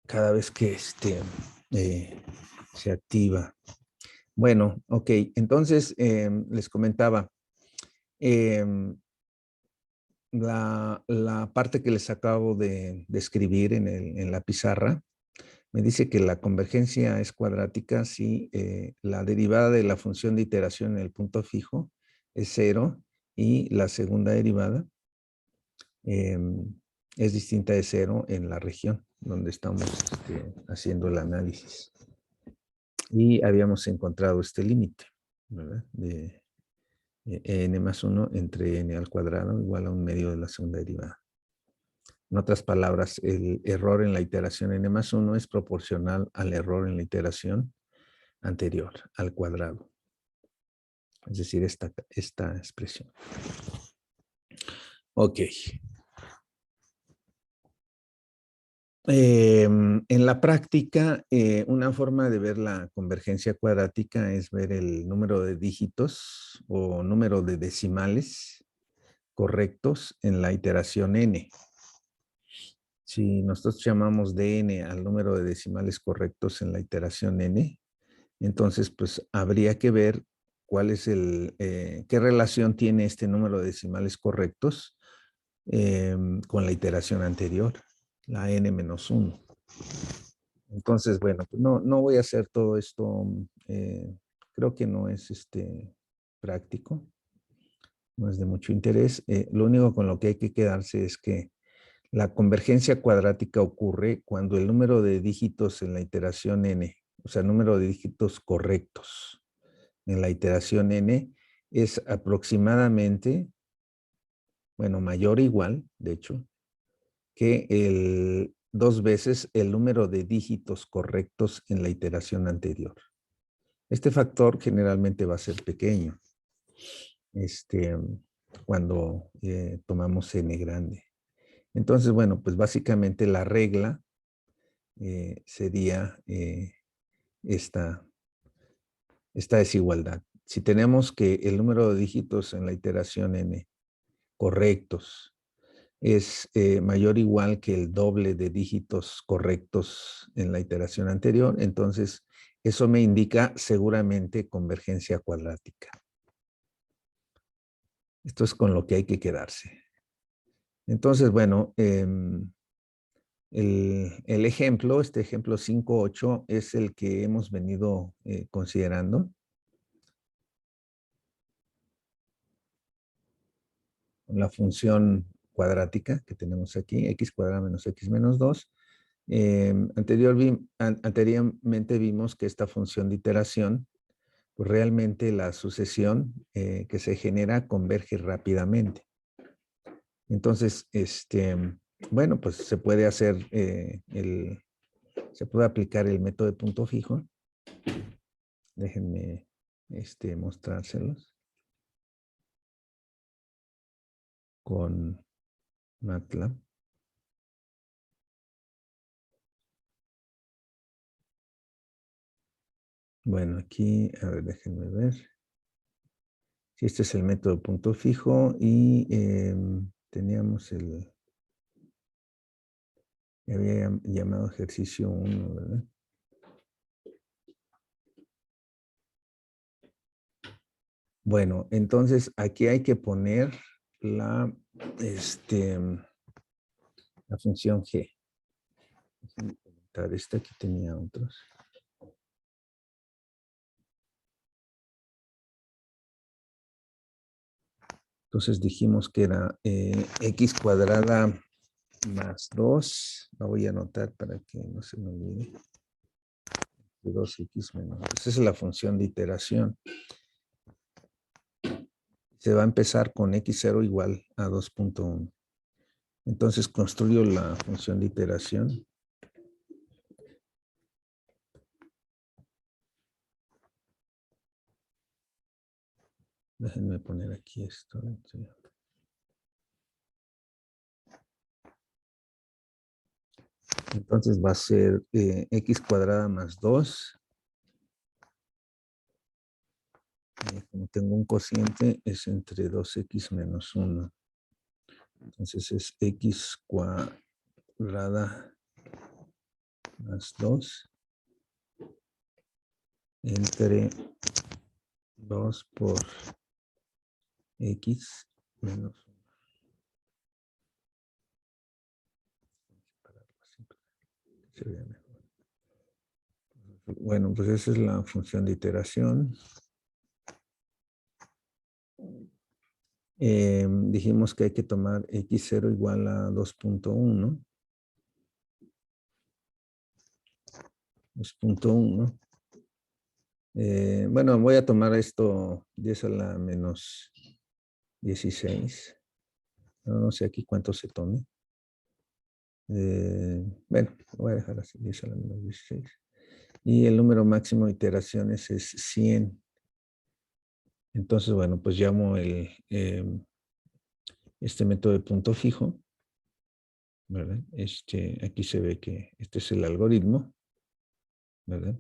cada vez que se activa. Bueno, ok, entonces les comentaba, em, la parte que les acabo de escribir en la pizarra me dice que la convergencia es cuadrática si la derivada de la función de iteración en el punto fijo es 0 y la segunda derivada es distinta de 0 en la región donde estamos haciendo el análisis. Y habíamos encontrado este límite, ¿verdad? De n más 1 entre n al cuadrado igual a 1/2 de la segunda derivada. En otras palabras, el error en la iteración n más 1 es proporcional al error en la iteración anterior, al cuadrado. Es decir, esta expresión. Ok. En la práctica, una forma de ver la convergencia cuadrática es ver el número de dígitos o número de decimales correctos en la iteración n. Si nosotros llamamos de n al número de decimales correctos en la iteración n, entonces pues habría que ver cuál es qué relación tiene este número de decimales correctos con la iteración anterior, la n-1. Entonces, bueno, pues no voy a hacer todo esto, creo que no es práctico, no es de mucho interés. Lo único con lo que hay que quedarse es que la convergencia cuadrática ocurre cuando el número de dígitos en la iteración n, o sea, el número de dígitos correctos en la iteración n es aproximadamente, bueno, mayor o igual, de hecho, que 2 veces el número de dígitos correctos en la iteración anterior. Este factor generalmente va a ser pequeño cuando tomamos n grande. Entonces, bueno, pues básicamente la regla sería esta desigualdad. Si tenemos que el número de dígitos en la iteración n correctos es mayor o igual que el doble de dígitos correctos en la iteración anterior, entonces eso me indica seguramente convergencia cuadrática. Esto es con lo que hay que quedarse. Entonces, bueno, el ejemplo, este ejemplo 5.8 es el que hemos venido considerando. La función cuadrática que tenemos aquí, x cuadrado menos x menos 2. Anteriormente vimos que esta función de iteración, pues realmente la sucesión que se genera converge rápidamente. Entonces, bueno, pues se puede hacer se puede aplicar el método de punto fijo. Déjenme mostrárselos con MATLAB. Bueno, aquí, a ver, déjenme ver. Si este es el método punto fijo y teníamos había llamado ejercicio 1, ¿verdad? Bueno, entonces aquí hay que poner la función g. Déjenme comentar esta, aquí tenía otros. Entonces dijimos que era x cuadrada más 2. La voy a anotar para que no se me olvide. 2x menos 2. Esa es la función de iteración. Se va a empezar con x0 igual a 2.1. Entonces construyo la función de iteración. Déjenme poner aquí esto. Entonces va a ser x cuadrada más 2. Como tengo un cociente, es entre 2x menos 1. Entonces es x cuadrada más 2 entre 2 por x menos 1. Bueno, pues esa es la función de iteración. Dijimos que hay que tomar x0 igual a 2.1. 2.1. Bueno, voy a tomar esto 10 a la menos 16. No sé aquí cuánto se tome. Bueno, voy a dejar así, 10 a la menos 16. Y el número máximo de iteraciones es 100. Entonces, bueno, pues llamo este método de punto fijo, ¿verdad? Aquí se ve que este es el algoritmo, ¿verdad?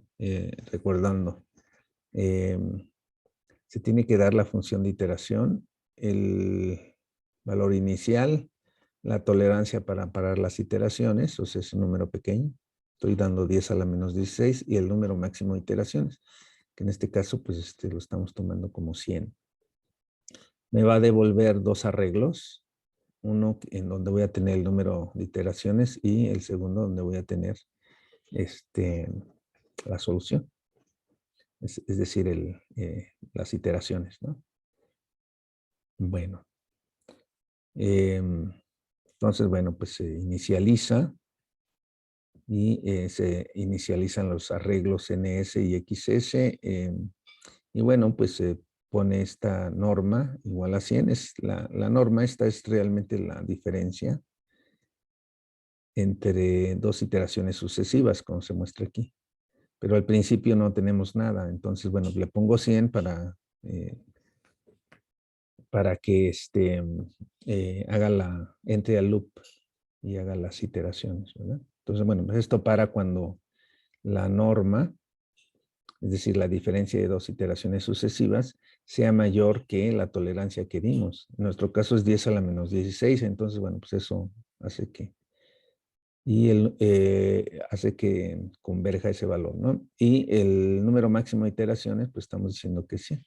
Recordando, se tiene que dar la función de iteración, el valor inicial, la tolerancia para parar las iteraciones, o sea, es un número pequeño. Estoy dando 10 a la menos 16 y el número máximo de iteraciones, que en este caso, pues lo estamos tomando como 100. Me va a devolver dos arreglos, uno en donde voy a tener el número de iteraciones y el segundo donde voy a tener la solución. Es decir, las iteraciones, ¿no? Bueno. Entonces, bueno, pues se inicializa y se inicializan los arreglos NS y XS. Y bueno, pues se pone esta norma igual a 100. La norma esta es realmente la diferencia entre dos iteraciones sucesivas, como se muestra aquí. Pero al principio no tenemos nada. Entonces, bueno, le pongo 100 para que entre al loop y haga las iteraciones, ¿verdad? Entonces, bueno, pues esto para cuando la norma, es decir, la diferencia de dos iteraciones sucesivas, sea mayor que la tolerancia que dimos. En nuestro caso es 10 a la menos 16, entonces, bueno, pues eso hace que, hace que converja ese valor, ¿no? Y el número máximo de iteraciones, pues estamos diciendo que sí.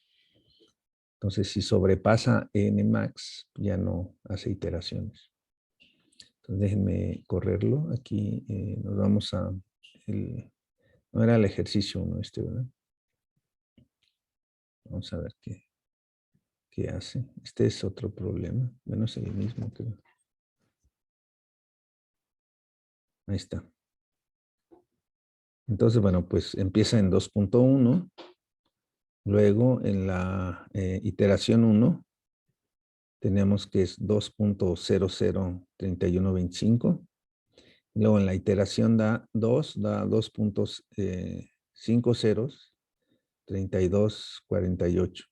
Entonces, si sobrepasa nmax, ya no hace iteraciones. Entonces, déjenme correrlo. Aquí nos vamos a... no era el ejercicio 1 ¿verdad? Vamos a ver qué hace. Este es otro problema. Bueno, es el mismo, creo. Ahí está. Entonces, bueno, pues empieza en 2.1. Luego, en la iteración 1, tenemos que es 2.003125. Luego, en la iteración 2, da 2.5 ceros, 3248.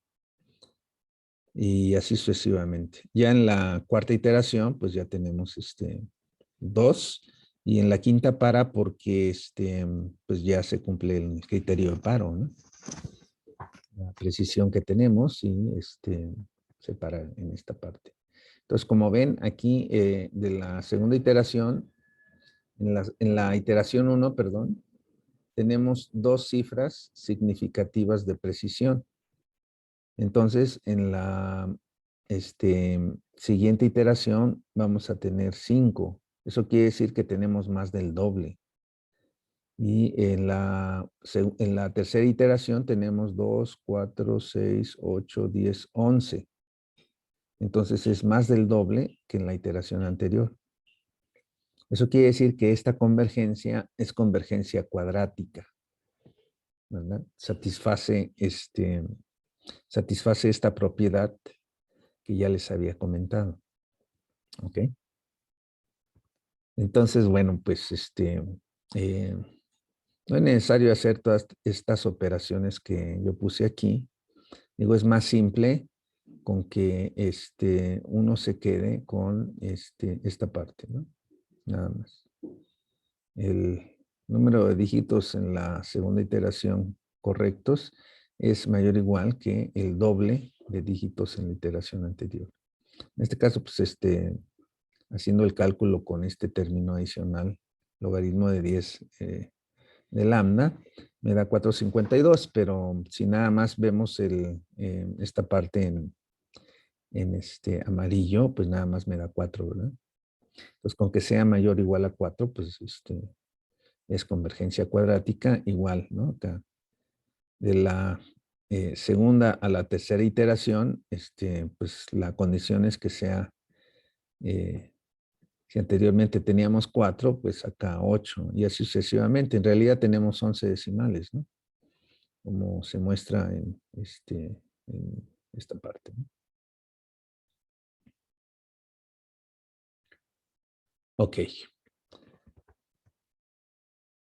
Y así sucesivamente. Ya en la cuarta iteración, pues ya tenemos 2. Y en la quinta para porque pues ya se cumple el criterio de paro, ¿no? La precisión que tenemos y se para en esta parte. Entonces, como ven aquí de la segunda iteración, en la iteración 1, perdón, tenemos dos cifras significativas de precisión. Entonces, en la siguiente iteración vamos a tener 5. Eso quiere decir que tenemos más del doble. Y en la tercera iteración tenemos 2, 4, 6, 8, 10, 11. Entonces es más del doble que en la iteración anterior. Eso quiere decir que esta convergencia es convergencia cuadrática, ¿verdad? Satisface esta propiedad que ya les había comentado. ¿Ok? Entonces, bueno, pues no es necesario hacer todas estas operaciones que yo puse aquí. Digo, es más simple con que uno se quede con esta parte, ¿no? Nada más. El número de dígitos en la segunda iteración correctos es mayor o igual que el doble de dígitos en la iteración anterior. En este caso, pues haciendo el cálculo con este término adicional, logaritmo de 10 de lambda, me da 4,52, pero si nada más vemos esta parte en este amarillo, pues nada más me da 4, ¿verdad? Pues con que sea mayor o igual a 4, pues es convergencia cuadrática igual, ¿no? Acá, de la segunda a la tercera iteración, pues la condición es que sea, si anteriormente teníamos 4, pues acá 8, y así sucesivamente. En realidad tenemos 11 decimales, ¿no? Como se muestra en esta parte, ¿no? Ok.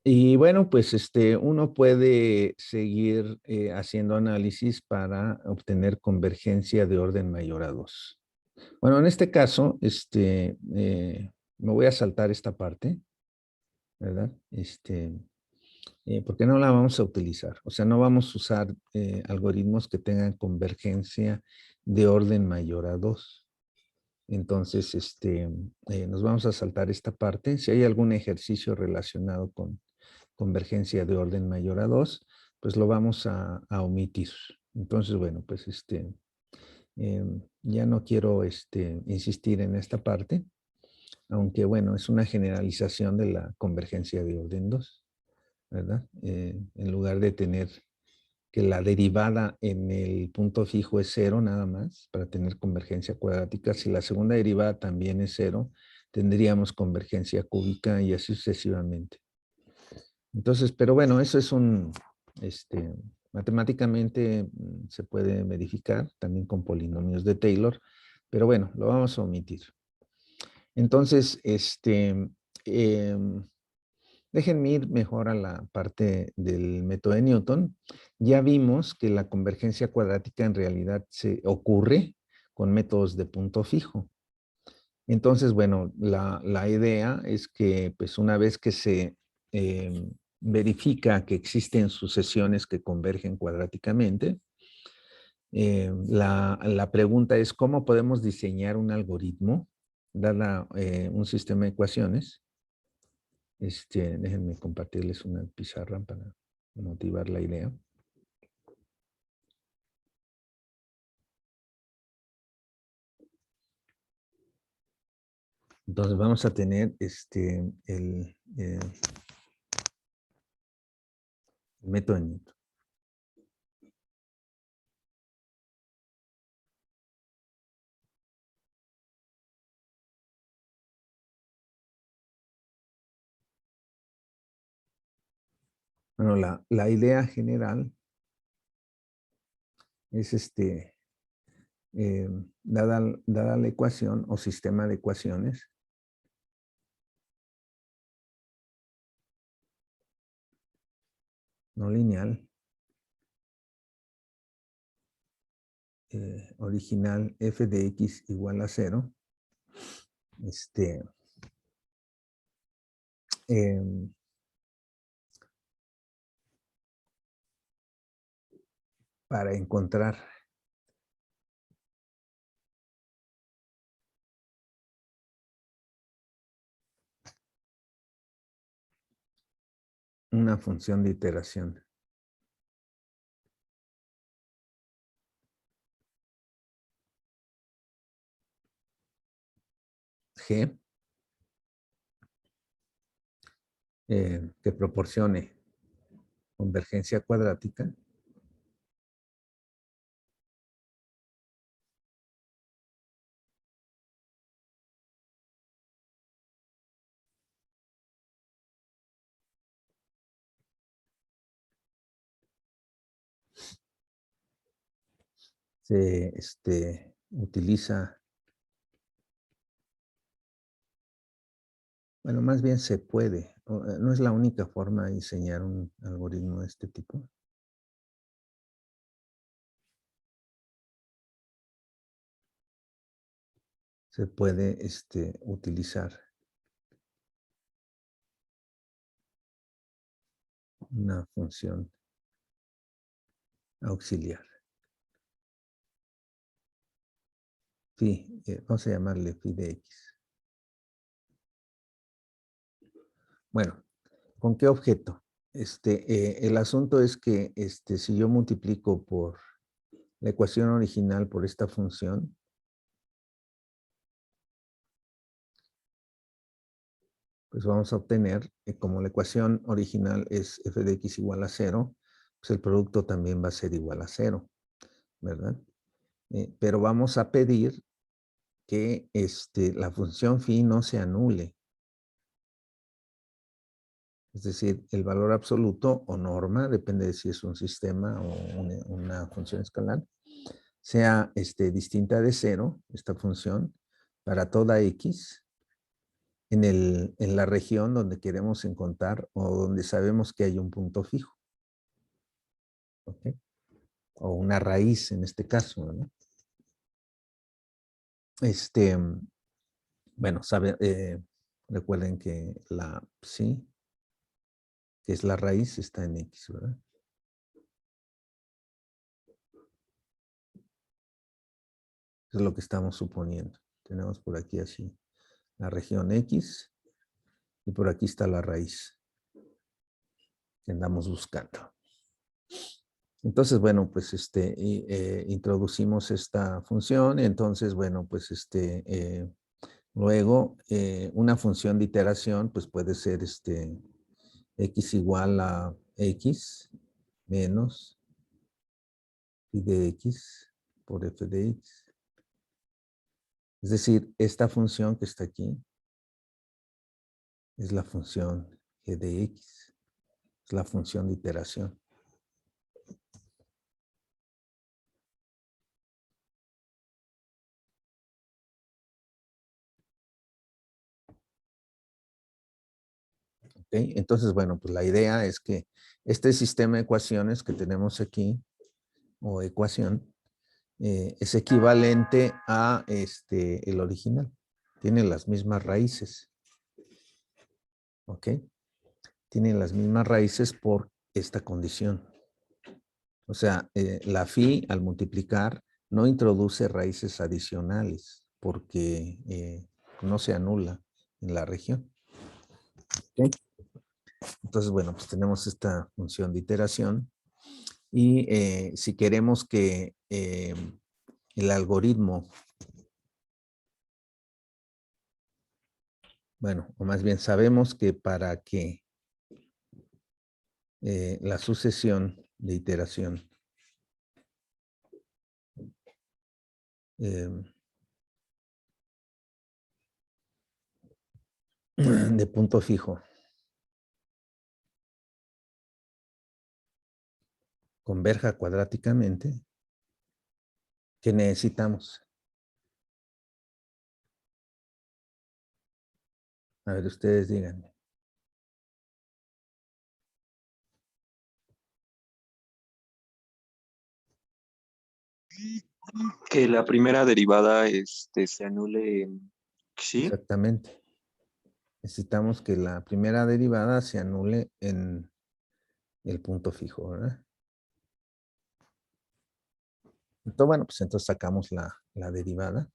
Y bueno, pues uno puede seguir haciendo análisis para obtener convergencia de orden mayor a 2. Bueno, en este caso, me voy a saltar esta parte, ¿verdad? Porque no la vamos a utilizar. O sea, no vamos a usar algoritmos que tengan convergencia de orden mayor a 2. Entonces, nos vamos a saltar esta parte. Si hay algún ejercicio relacionado con convergencia de orden mayor a 2, pues lo vamos a omitir. Entonces, bueno, pues ya no quiero insistir en esta parte, aunque bueno, es una generalización de la convergencia de orden 2, ¿verdad? En lugar de tener que la derivada en el punto fijo es 0 nada más, para tener convergencia cuadrática. Si la segunda derivada también es 0, tendríamos convergencia cúbica y así sucesivamente. Entonces, pero bueno, eso es matemáticamente se puede verificar también con polinomios de Taylor, pero bueno, lo vamos a omitir. Entonces, em, déjenme ir mejor a la parte del método de Newton. Ya vimos que la convergencia cuadrática en realidad se ocurre con métodos de punto fijo. Entonces, bueno, la idea es que pues una vez que se verifica que existen sucesiones que convergen cuadráticamente, la pregunta es cómo podemos diseñar un algoritmo, dada un sistema de ecuaciones. Déjenme compartirles una pizarra para motivar la idea. Entonces vamos a tener el método de Newton. Bueno, la idea general es dada la ecuación o sistema de ecuaciones, no lineal, original f de x igual a 0, em, para encontrar una función de iteración g que proporcione convergencia cuadrática se utiliza, bueno, más bien se puede, no es la única forma de diseñar un algoritmo de este tipo. Se puede utilizar una función auxiliar. Phi, vamos a llamarle phi de x. Bueno, ¿con qué objeto? El asunto es que si yo multiplico por la ecuación original por esta función, pues vamos a obtener, como la ecuación original es f de x igual a 0, pues el producto también va a ser igual a 0, ¿verdad? Pero vamos a pedir que la función phi no se anule. Es decir, el valor absoluto o norma, depende de si es un sistema o una función escalar, sea distinta de 0, esta función, para toda x, en la región donde queremos encontrar o donde sabemos que hay un punto fijo. ¿Ok? O una raíz en este caso, ¿no? Bueno, recuerden que la psi, que es la raíz, está en x, ¿verdad? Eso es lo que estamos suponiendo. Tenemos por aquí así la región x y por aquí está la raíz que andamos buscando. Entonces, bueno, pues introducimos esta función. Entonces, bueno, pues luego una función de iteración pues puede ser x igual a x menos phi de x por f de x. Es decir, esta función que está aquí es la función g de x, es la función de iteración. ¿Okay? Entonces, bueno, pues la idea es que este sistema de ecuaciones que tenemos aquí, o ecuación, es equivalente a el original. Tiene las mismas raíces. ¿Ok? Tiene las mismas raíces por esta condición. O sea, la phi al multiplicar no introduce raíces adicionales porque no se anula en la región. ¿Okay? Entonces, bueno, pues tenemos esta función de iteración y si queremos que el algoritmo, bueno, o más bien sabemos que para que la sucesión de iteración de punto fijo converja cuadráticamente, ¿qué necesitamos? A ver, ustedes díganme. Que la primera derivada se anule en ¿sí? Exactamente. Necesitamos que la primera derivada se anule en el punto fijo, ¿verdad? Entonces, bueno, pues entonces sacamos la derivada.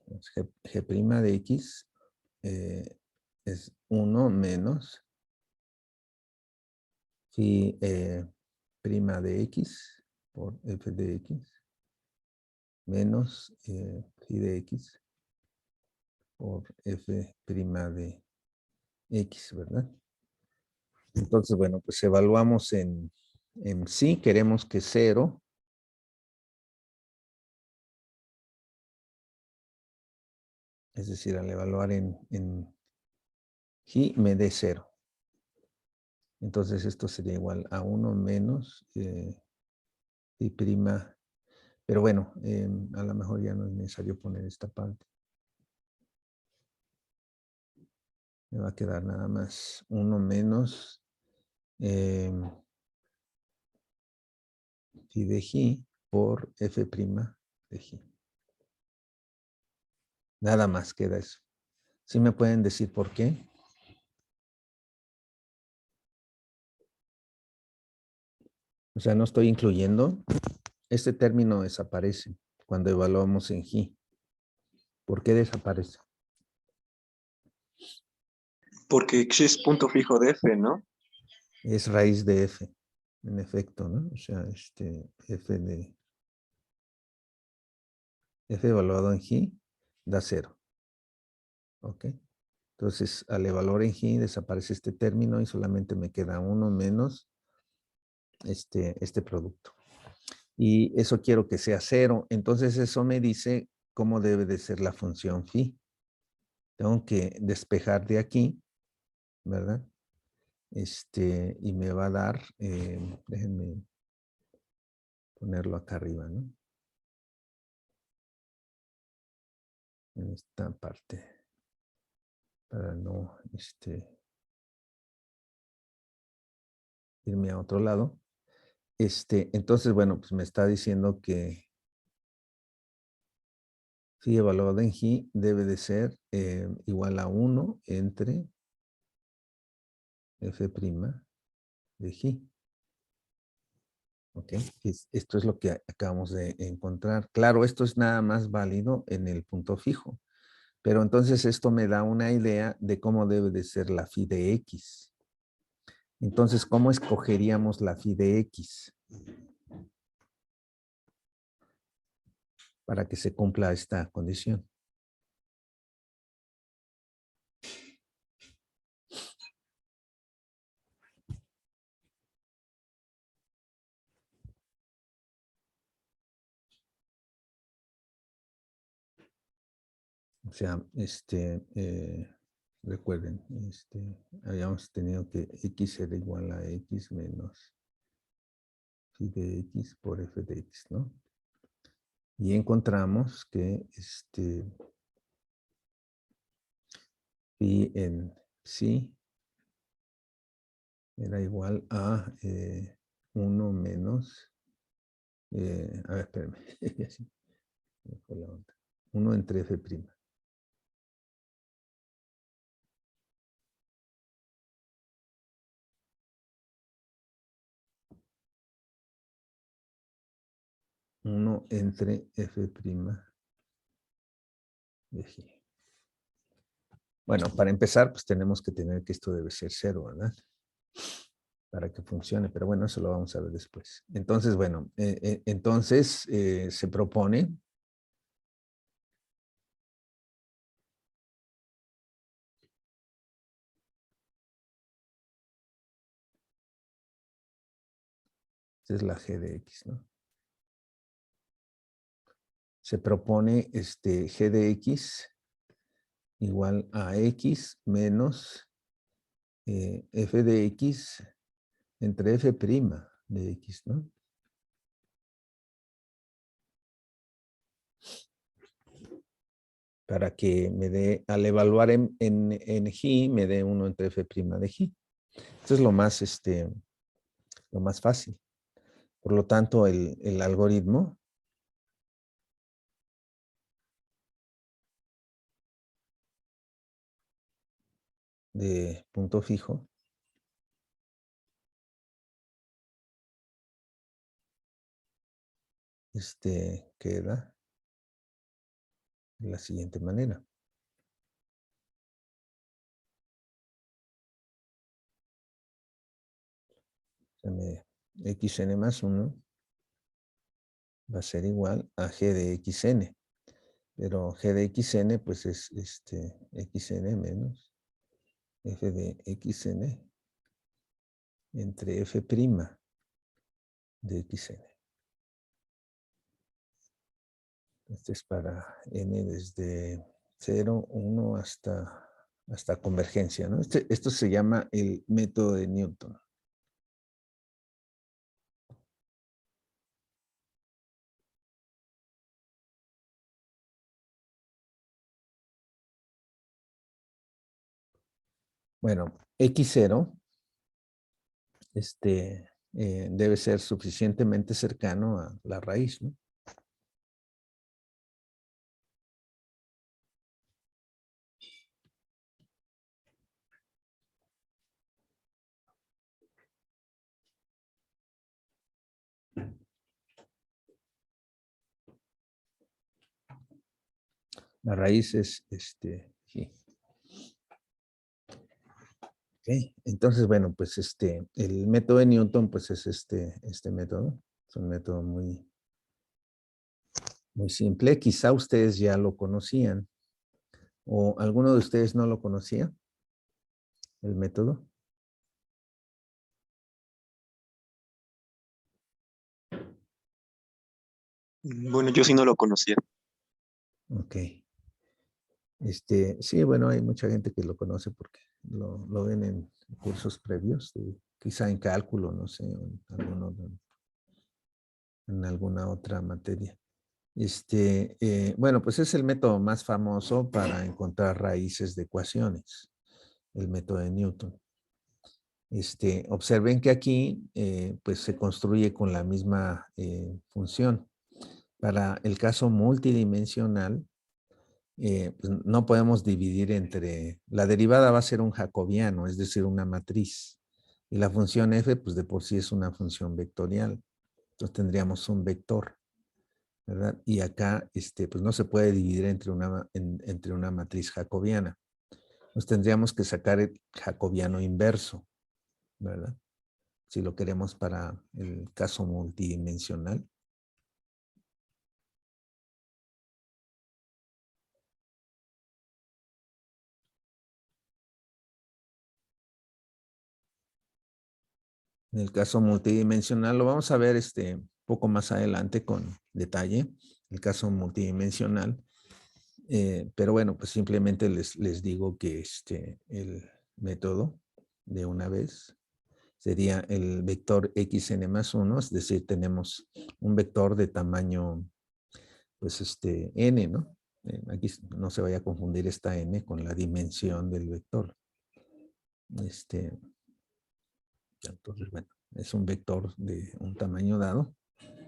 G' de x es 1 menos phi prima de x por f de x menos phi de x por f' de x, ¿verdad? Entonces, bueno, pues evaluamos en sí, queremos que 0, es decir, al evaluar en y me dé 0. Entonces esto sería igual a 1 menos y prima. Pero bueno, a lo mejor ya no es necesario poner esta parte. Me va a quedar nada más 1 menos phi de g por f' de g. Nada más queda eso. ¿Sí me pueden decir por qué? O sea, no estoy incluyendo. Este término desaparece cuando evaluamos en G. ¿Por qué desaparece? Porque X es punto fijo de F, ¿no? Es raíz de F, en efecto, ¿no? O sea, F evaluado en G da 0. ¿Ok? Entonces, al evaluar en G desaparece este término y solamente me queda 1 menos este producto. Y eso quiero que sea 0. Entonces, eso me dice cómo debe de ser la función phi. Tengo que despejar de aquí, ¿verdad? Y me va a dar, déjenme ponerlo acá arriba, ¿no? En esta parte, para no, irme a otro lado. Entonces, bueno, pues me está diciendo que phi evaluado en G debe de ser igual a 1 entre F' de G. ¿Ok? Esto es lo que acabamos de encontrar. Claro, esto es nada más válido en el punto fijo. Pero entonces esto me da una idea de cómo debe de ser la phi de X. Entonces, ¿cómo escogeríamos la phi de X para que se cumpla esta condición? O sea, recuerden, habíamos tenido que X era igual a X menos phi de X por F de X, ¿no? Y encontramos que phi en sí era igual a 1 menos, a ver, espérame, ya sí, me fue la onda. 1 entre F'. 1 entre F' de G. Bueno, para empezar, pues tenemos que tener que esto debe ser 0, ¿verdad? Para que funcione, pero bueno, eso lo vamos a ver después. Entonces, bueno, se propone esta es la G de X, ¿no? Se propone G de X igual a X menos F de X entre F' de X, ¿no? Para que me dé, al evaluar en G, me dé 1 entre F' de G. Esto es lo más fácil. Por lo tanto, el algoritmo de punto fijo queda de la siguiente manera. Xn más 1 va a ser igual a G de Xn. Pero G de Xn, pues es Xn menos F de Xn entre F' de Xn. Este es para n desde 0, 1 hasta convergencia, ¿no? Esto se llama el método de Newton. Bueno, X0 debe ser suficientemente cercano a la raíz, ¿no? La raíz es G. Entonces, bueno, pues el método de Newton, pues es este método. Es un método muy, muy simple. Quizá ustedes ya lo conocían o alguno de ustedes no lo conocía, el método. Bueno, yo sí no lo conocía. Ok. Sí, bueno, hay mucha gente que lo conoce porque lo ven en cursos previos, quizá en cálculo, no sé, en alguna otra materia. Bueno, pues es el método más famoso para encontrar raíces de ecuaciones, el método de Newton. Observen que aquí pues se construye con la misma función. Para el caso multidimensional, pues no podemos dividir entre, la derivada va a ser un jacobiano, es decir, una matriz. Y la función f, pues de por sí es una función vectorial. Entonces tendríamos un vector, ¿verdad? Y acá, pues no se puede dividir entre una matriz jacobiana. Nos tendríamos que sacar el jacobiano inverso, ¿verdad? Si lo queremos para el caso multidimensional. En el caso multidimensional lo vamos a ver poco más adelante con detalle, el caso multidimensional. Pero bueno, pues simplemente les digo que el método de una vez sería el vector xn más 1, es decir, tenemos un vector de tamaño, pues n, ¿no? Aquí no se vaya a confundir esta n con la dimensión del vector. Entonces, bueno, es un vector de un tamaño dado,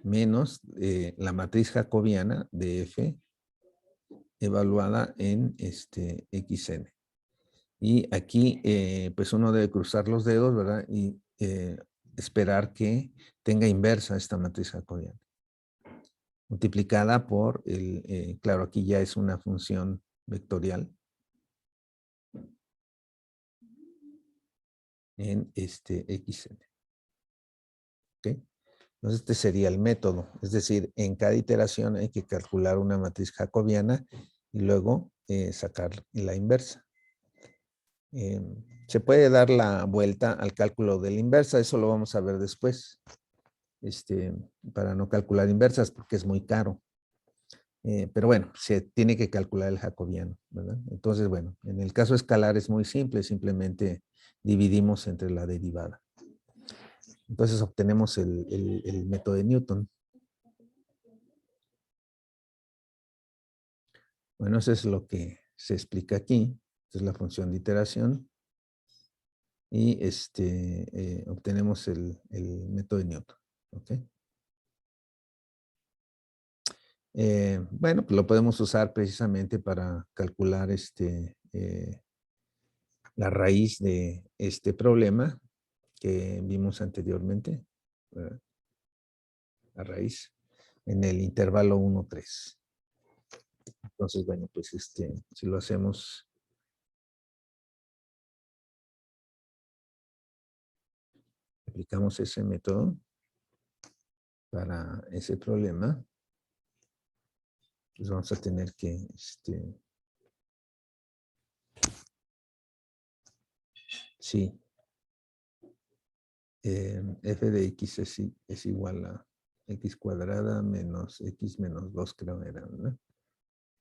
menos la matriz jacobiana de f evaluada en xn. Y aquí, pues uno debe cruzar los dedos, ¿verdad? Y esperar que tenga inversa esta matriz jacobiana. Multiplicada por claro, aquí ya es una función vectorial en xn. ¿Ok? Entonces, este sería el método. Es decir, en cada iteración hay que calcular una matriz jacobiana y luego sacar la inversa. Se puede dar la vuelta al cálculo de la inversa, eso lo vamos a ver después, para no calcular inversas porque es muy caro. Pero bueno, se tiene que calcular el jacobiano, ¿verdad? Entonces, bueno, en el caso escalar es muy simple, simplemente dividimos entre la derivada. Entonces obtenemos el método de Newton. Bueno, eso es lo que se explica aquí. Esta es la función de iteración. Y obtenemos el método de Newton. ¿Ok? Bueno, pues lo podemos usar precisamente para calcular la raíz de este problema que vimos anteriormente, ¿verdad? La raíz en el intervalo 1, 3. Entonces, bueno, pues si lo hacemos, aplicamos ese método para ese problema, pues vamos a tener que, sí, f de x es igual a x cuadrada menos x menos 2, creo era, ¿verdad?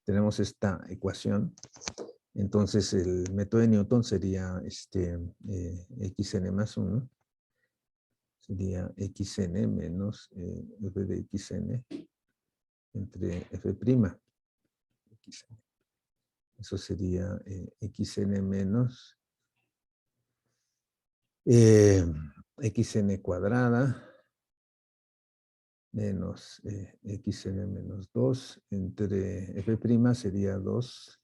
Tenemos esta ecuación. Entonces, el método de Newton sería xn más 1. Sería xn menos f de xn entre f'. xn. Eso sería xn menos xn cuadrada menos xn menos 2 entre f' sería 2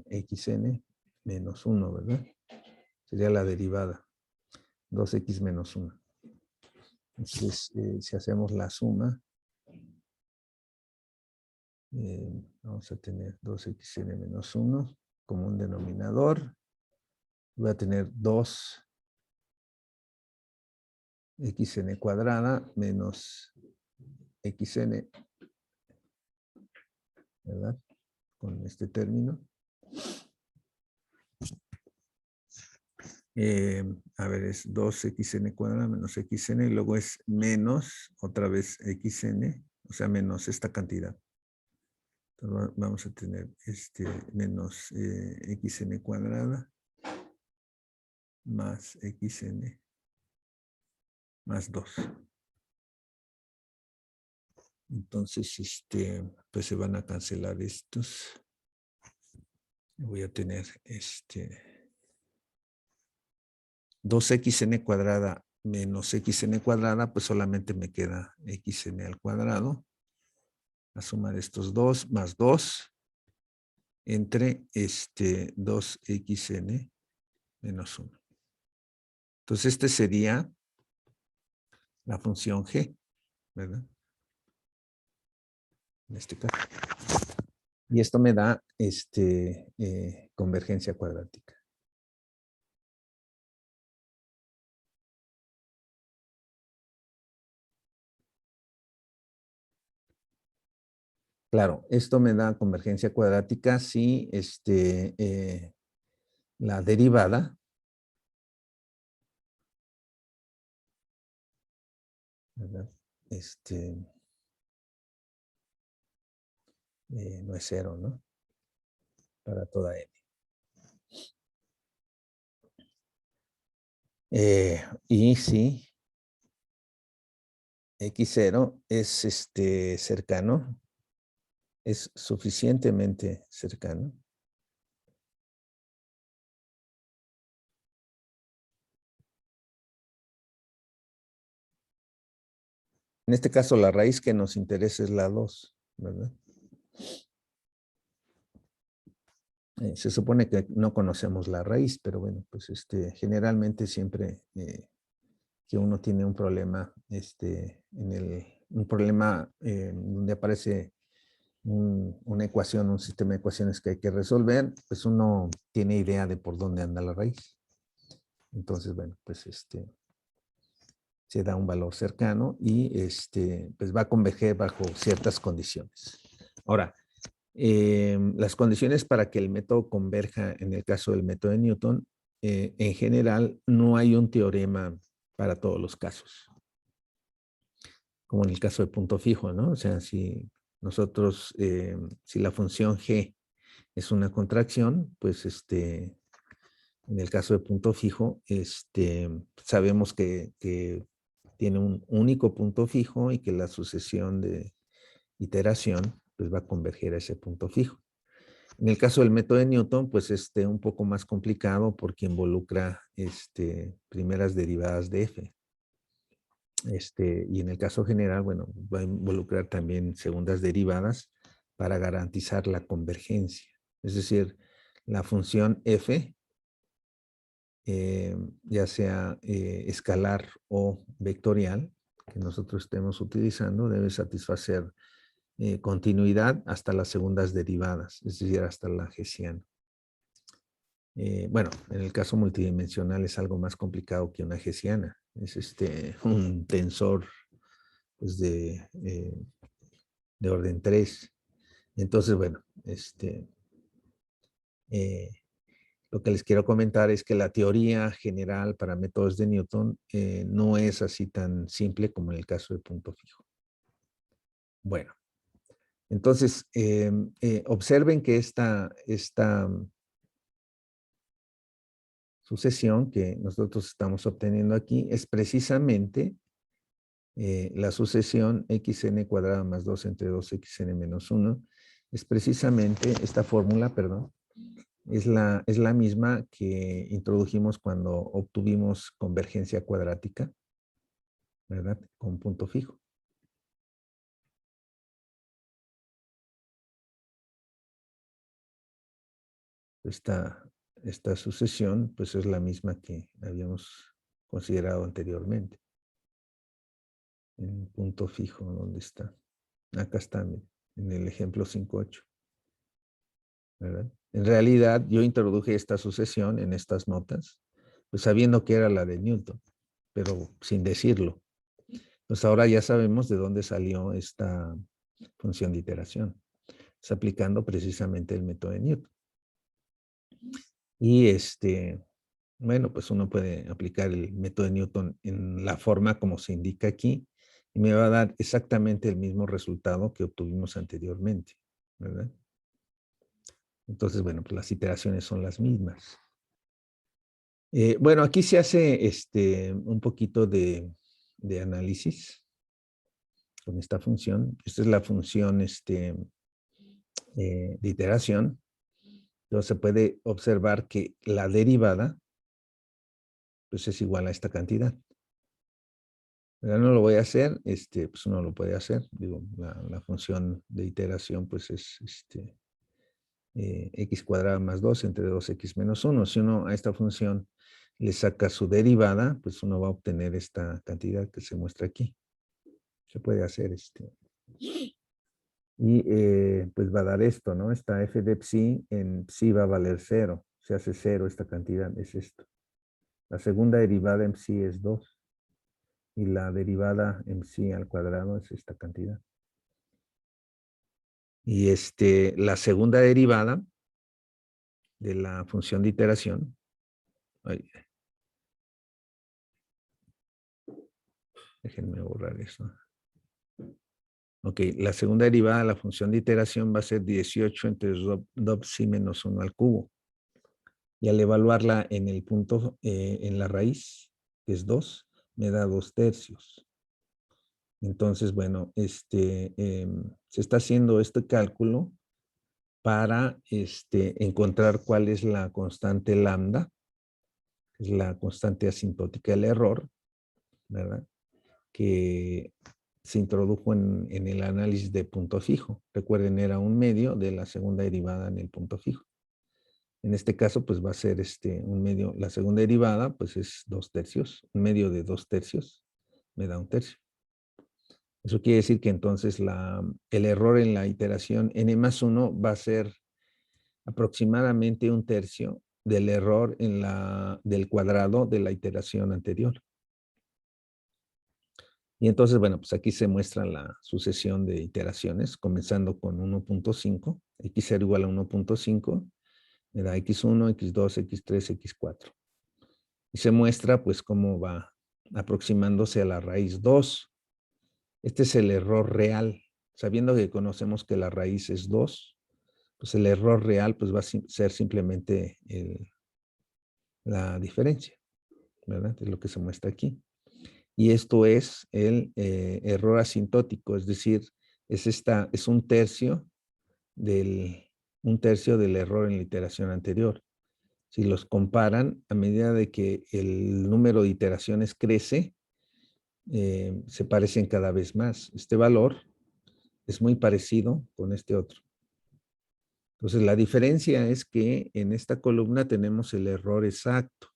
xn menos 1, ¿verdad? Sería la derivada. 2x menos 1. Entonces, si hacemos la suma, vamos a tener 2xn menos 1 como un denominador voy a tener 2xn cuadrada menos xn, ¿verdad? Con este término. A ver, es 2xn cuadrada menos xn, y luego es menos, otra vez xn, o sea, menos esta cantidad. Entonces vamos a tener menos xn cuadrada más xn más 2. Entonces, pues se van a cancelar estos. Voy a tener 2xn cuadrada menos xn cuadrada, pues solamente me queda xn al cuadrado. A sumar estos dos más 2 entre 2xn menos 1. Entonces, este sería la función g, ¿verdad? En este caso. Y esto me da convergencia cuadrática. Claro, esto me da convergencia cuadrática si la derivada ¿verdad? No es 0, ¿no? Para toda n. Y si x0 es cercano, es suficientemente cercano, en este caso la raíz que nos interesa es la 2, ¿verdad? Se supone que no conocemos la raíz, pero bueno, pues generalmente siempre que uno tiene un problema, un problema donde aparece una ecuación, un sistema de ecuaciones que hay que resolver, pues uno tiene idea de por dónde anda la raíz. Entonces, bueno, pues se da un valor cercano y pues va a converger bajo ciertas condiciones. Ahora, las condiciones para que el método converja en el caso del método de Newton, en general no hay un teorema para todos los casos. Como en el caso de punto fijo, ¿no? O sea, si nosotros, si la función g es una contracción, pues en el caso de punto fijo, sabemos que tiene un único punto fijo y que la sucesión de iteración pues va a converger a ese punto fijo. En el caso del método de Newton, pues un poco más complicado porque involucra primeras derivadas de f. Y en el caso general, bueno, va a involucrar también segundas derivadas para garantizar la convergencia. Es decir, la función f, ya sea escalar o vectorial, que nosotros estemos utilizando, debe satisfacer continuidad hasta las segundas derivadas, es decir, hasta la hessiana. Bueno, en el caso multidimensional es algo más complicado que una hessiana. Es un tensor pues, de orden 3. Entonces, bueno, lo que les quiero comentar es que la teoría general para métodos de Newton no es así tan simple como en el caso de punto fijo. Bueno, entonces, observen que esta sucesión que nosotros estamos obteniendo aquí es precisamente la sucesión xn cuadrada más 2 entre 2xn menos 1. Es precisamente esta fórmula, perdón, es la misma que introdujimos cuando obtuvimos convergencia cuadrática, ¿verdad? Con punto fijo. Esta sucesión, pues es la misma que habíamos considerado anteriormente. En punto fijo, ¿dónde está? Acá está, en el ejemplo 5.8. ¿verdad? En realidad, yo introduje esta sucesión en estas notas, pues sabiendo que era la de Newton, pero sin decirlo. Pues ahora ya sabemos de dónde salió esta función de iteración. Es aplicando precisamente el método de Newton. Y bueno, pues uno puede aplicar el método de Newton en la forma como se indica aquí y me va a dar exactamente el mismo resultado que obtuvimos anteriormente, ¿verdad? Entonces, bueno, pues las iteraciones son las mismas. Bueno, aquí se hace un poquito de análisis con esta función. Esta es la función de iteración. Entonces se puede observar que la derivada pues es igual a esta cantidad. Pero no lo voy a hacer, pues uno lo puede hacer. Digo, la función de iteración pues es x cuadrada más 2 entre 2x menos 1. Si uno a esta función le saca su derivada, pues uno va a obtener esta cantidad que se muestra aquí. Se puede hacer Y pues va a dar esto, ¿no? Esta f de psi en psi va a valer 0. Se hace 0 esta cantidad, es esto. La segunda derivada en psi es 2. Y la derivada en psi al cuadrado es esta cantidad. Y la segunda derivada de la función de iteración. Ay, déjenme borrar eso. Ok, la segunda derivada de la función de iteración va a ser 18 entre do psi menos 1 al cubo. Y al evaluarla en el punto, en la raíz, que es 2, me da 2/3. Entonces, bueno, se está haciendo este cálculo para encontrar cuál es la constante lambda, que es la constante asintótica del error, ¿verdad? Que se introdujo en el análisis de punto fijo. Recuerden, era un medio de la segunda derivada en el punto fijo. En este caso, pues va a ser un medio, la segunda derivada, pues es 2/3. Un medio de 2/3 me da 1/3. Eso quiere decir que entonces el error en la iteración n más 1 va a ser aproximadamente 1/3 del error del cuadrado de la iteración anterior. Y entonces, bueno, pues aquí se muestra la sucesión de iteraciones, comenzando con 1.5, x0 igual a 1.5, me da x1, x2, x3, x4. Y se muestra pues cómo va aproximándose a la raíz 2. Este es el error real. Sabiendo que conocemos que la raíz es 2, pues el error real pues va a ser simplemente la diferencia, ¿verdad? Es lo que se muestra aquí. Y esto es el error asintótico, es decir, es 1/3 del error en la iteración anterior. Si los comparan, a medida de que el número de iteraciones crece, se parecen cada vez más. Este valor es muy parecido con este otro. Entonces, la diferencia es que en esta columna tenemos el error exacto.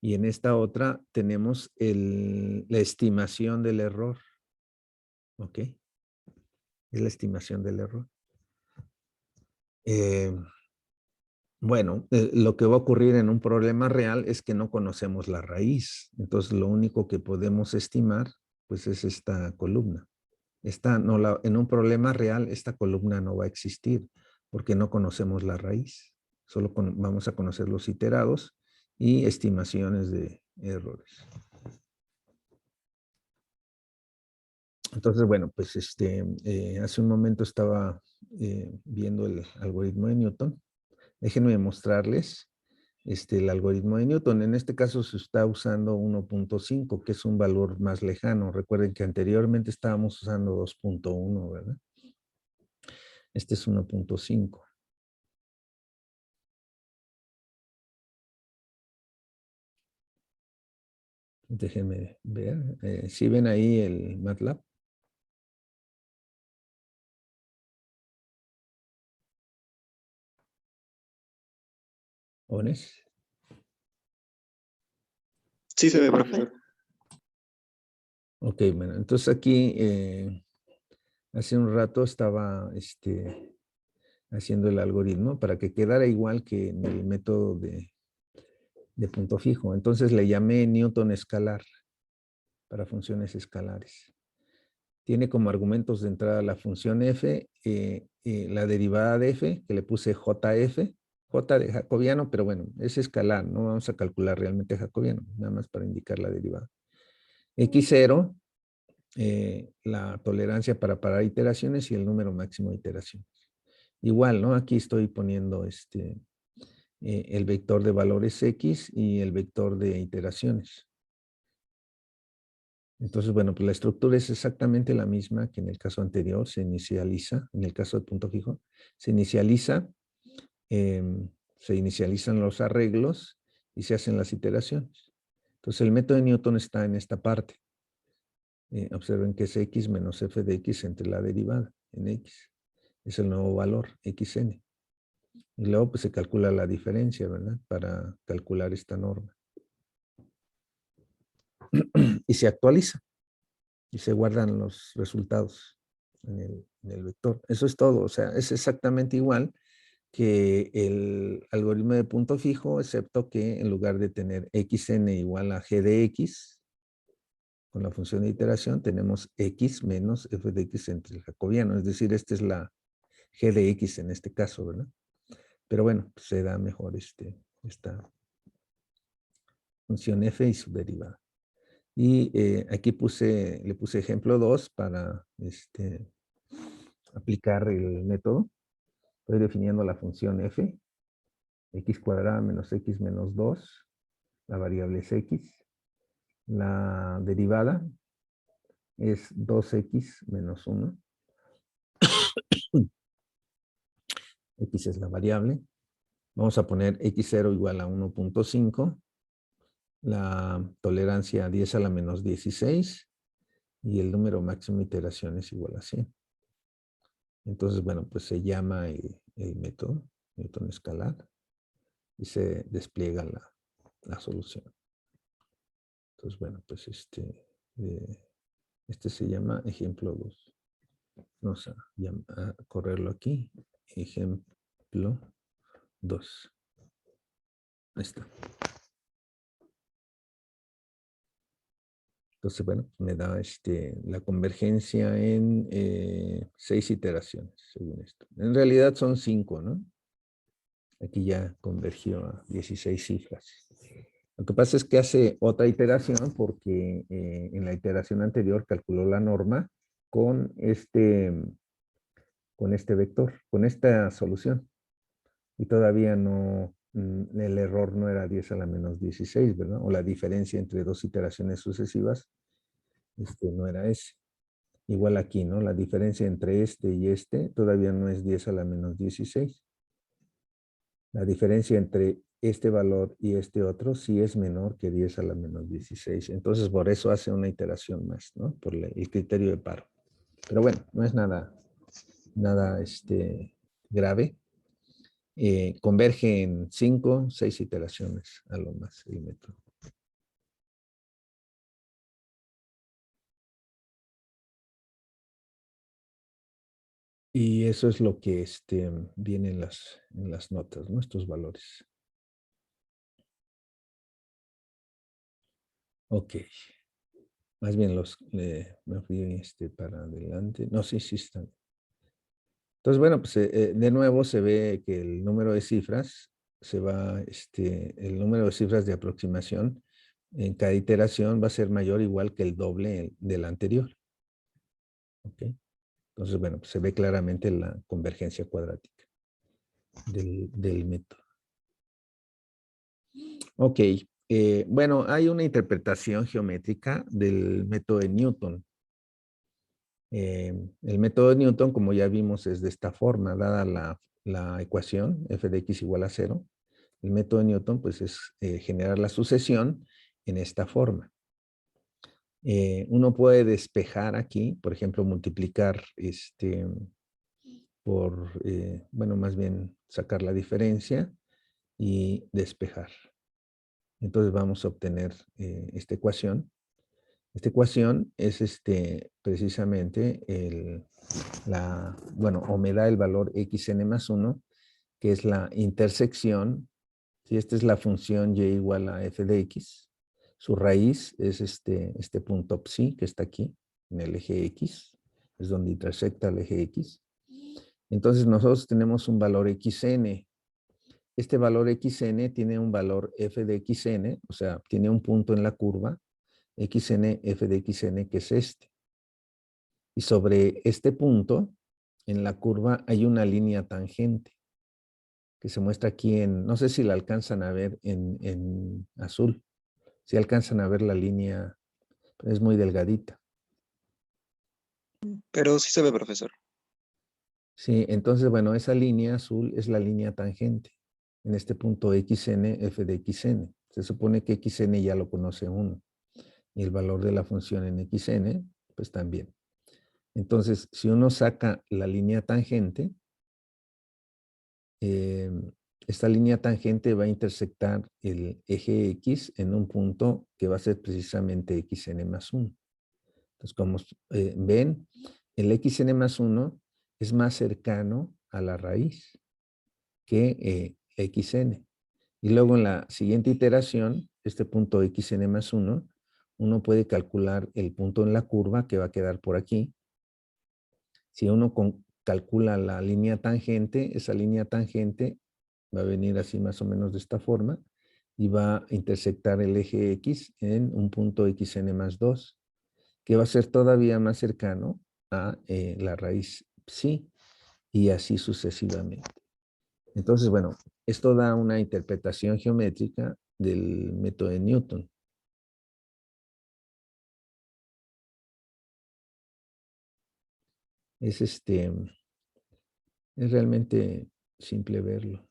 Y en esta otra tenemos la estimación del error. ¿Ok? Es la estimación del error. Bueno, lo que va a ocurrir en un problema real es que no conocemos la raíz. Entonces, lo único que podemos estimar, pues, es esta columna. En un problema real, esta columna no va a existir porque no conocemos la raíz. Solo vamos a conocer los iterados y estimaciones de errores. Entonces, bueno, pues hace un momento estaba viendo el algoritmo de Newton. Déjenme mostrarles el algoritmo de Newton. En este caso se está usando 1.5, que es un valor más lejano. Recuerden que anteriormente estábamos usando 2.1, ¿verdad? Este es 1.5. Déjenme ver. ¿Sí ven ahí el MATLAB? ¿Jóvenes? Sí se ve, profesor. Ok, bueno, entonces aquí hace un rato estaba haciendo el algoritmo para que quedara igual que en el método de punto fijo. Entonces le llamé Newton escalar para funciones escalares. Tiene como argumentos de entrada la función f, la derivada de f, que le puse jf, j de jacobiano, pero bueno, es escalar, no vamos a calcular realmente jacobiano, nada más para indicar la derivada. X0, la tolerancia para parar iteraciones y el número máximo de iteraciones. Igual, ¿no? Aquí estoy poniendo el vector de valores X y el vector de iteraciones. Entonces, bueno, pues la estructura es exactamente la misma que en el caso anterior, se inicializa, en el caso de punto fijo, se inicializa, se inicializan los arreglos y se hacen las iteraciones. Entonces, el método de Newton está en esta parte. Observen que es x menos f de x entre la derivada en x. Es el nuevo valor, xn. Y luego pues se calcula la diferencia, ¿verdad? Para calcular esta norma. Y se actualiza. Y se guardan los resultados en el vector. Eso es todo. O sea, es exactamente igual que el algoritmo de punto fijo, excepto que en lugar de tener xn igual a g de x, con la función de iteración, tenemos x menos f de x entre el jacobiano. Es decir, esta es la g de x en este caso, ¿verdad? Pero bueno, pues se da mejor esta función f y su derivada. Y aquí le puse ejemplo 2 para aplicar el método. Estoy definiendo la función f, x cuadrada menos x menos 2, la variable es x. La derivada es 2x menos 1. X es la variable. Vamos a poner x0 igual a 1.5. La tolerancia 10 a la menos 16. Y el número máximo de iteraciones igual a 100. Entonces, bueno, pues se llama el método Newton escalar y se despliega la solución. Entonces, bueno, pues este se llama ejemplo 2. Vamos a correrlo aquí. Ejemplo 2. Ahí está. Entonces, bueno, me da la convergencia en 6 iteraciones, según esto. En realidad son 5, ¿no? Aquí ya convergió a 16 cifras. Lo que pasa es que hace otra iteración porque en la iteración anterior calculó la norma con vector, con esta solución. Y todavía no, el error no era 10 a la menos 16, ¿verdad? O la diferencia entre dos iteraciones sucesivas no era ese. Igual aquí, ¿no? La diferencia entre este y este todavía no es 10 a la menos 16. La diferencia entre este valor y este otro sí es menor que 10 a la menos 16. Entonces, por eso hace una iteración más, ¿no? Por el criterio de paro. Pero bueno, no es nada grave. Converge en 5, 6 iteraciones a lo más el método. Y eso es lo que viene en las notas, ¿no? Estos valores. Ok. Más bien me fui para adelante. No, sí están. Entonces, bueno, pues de nuevo se ve que el número de cifras se va, el número de cifras de aproximación en cada iteración va a ser mayor o igual que el doble del anterior. ¿Ok? Entonces, bueno, pues se ve claramente la convergencia cuadrática del método. Ok. Bueno, hay una interpretación geométrica del método de Newton. El método de Newton, como ya vimos, es de esta forma, dada la ecuación f de x igual a 0. El método de Newton, pues, es generar la sucesión en esta forma. Uno puede despejar aquí, por ejemplo, multiplicar bueno, más bien sacar la diferencia y despejar. Entonces vamos a obtener esta ecuación Esta ecuación es precisamente bueno, o me da el valor xn más 1, que es la intersección. Si esta es la función y igual a f de x, su raíz es este punto psi que está aquí, en el eje x, es donde intersecta el eje x. Entonces nosotros tenemos un valor xn. Este valor xn tiene un valor f de xn, o sea, tiene un punto en la curva, xn, f de xn, que es este. Y sobre este punto, en la curva, hay una línea tangente que se muestra aquí no sé si la alcanzan a ver en azul. Si alcanzan a ver la línea, es muy delgadita. Pero sí se ve, profesor. Sí, entonces, bueno, esa línea azul es la línea tangente en este punto xn, f de xn. Se supone que xn ya lo conoce uno. Y el valor de la función en xn, pues también. Entonces, si uno saca la línea tangente, esta línea tangente va a intersectar el eje X en un punto que va a ser precisamente xn más 1. Entonces, como ven, el xn más 1 es más cercano a la raíz que xn. Y luego en la siguiente iteración, este punto xn más 1, uno puede calcular el punto en la curva que va a quedar por aquí. Si uno calcula la línea tangente, esa línea tangente va a venir así más o menos de esta forma y va a intersectar el eje X en un punto xn más 2, que va a ser todavía más cercano a la raíz psi y así sucesivamente. Entonces, bueno, esto da una interpretación geométrica del método de Newton. Es realmente simple verlo.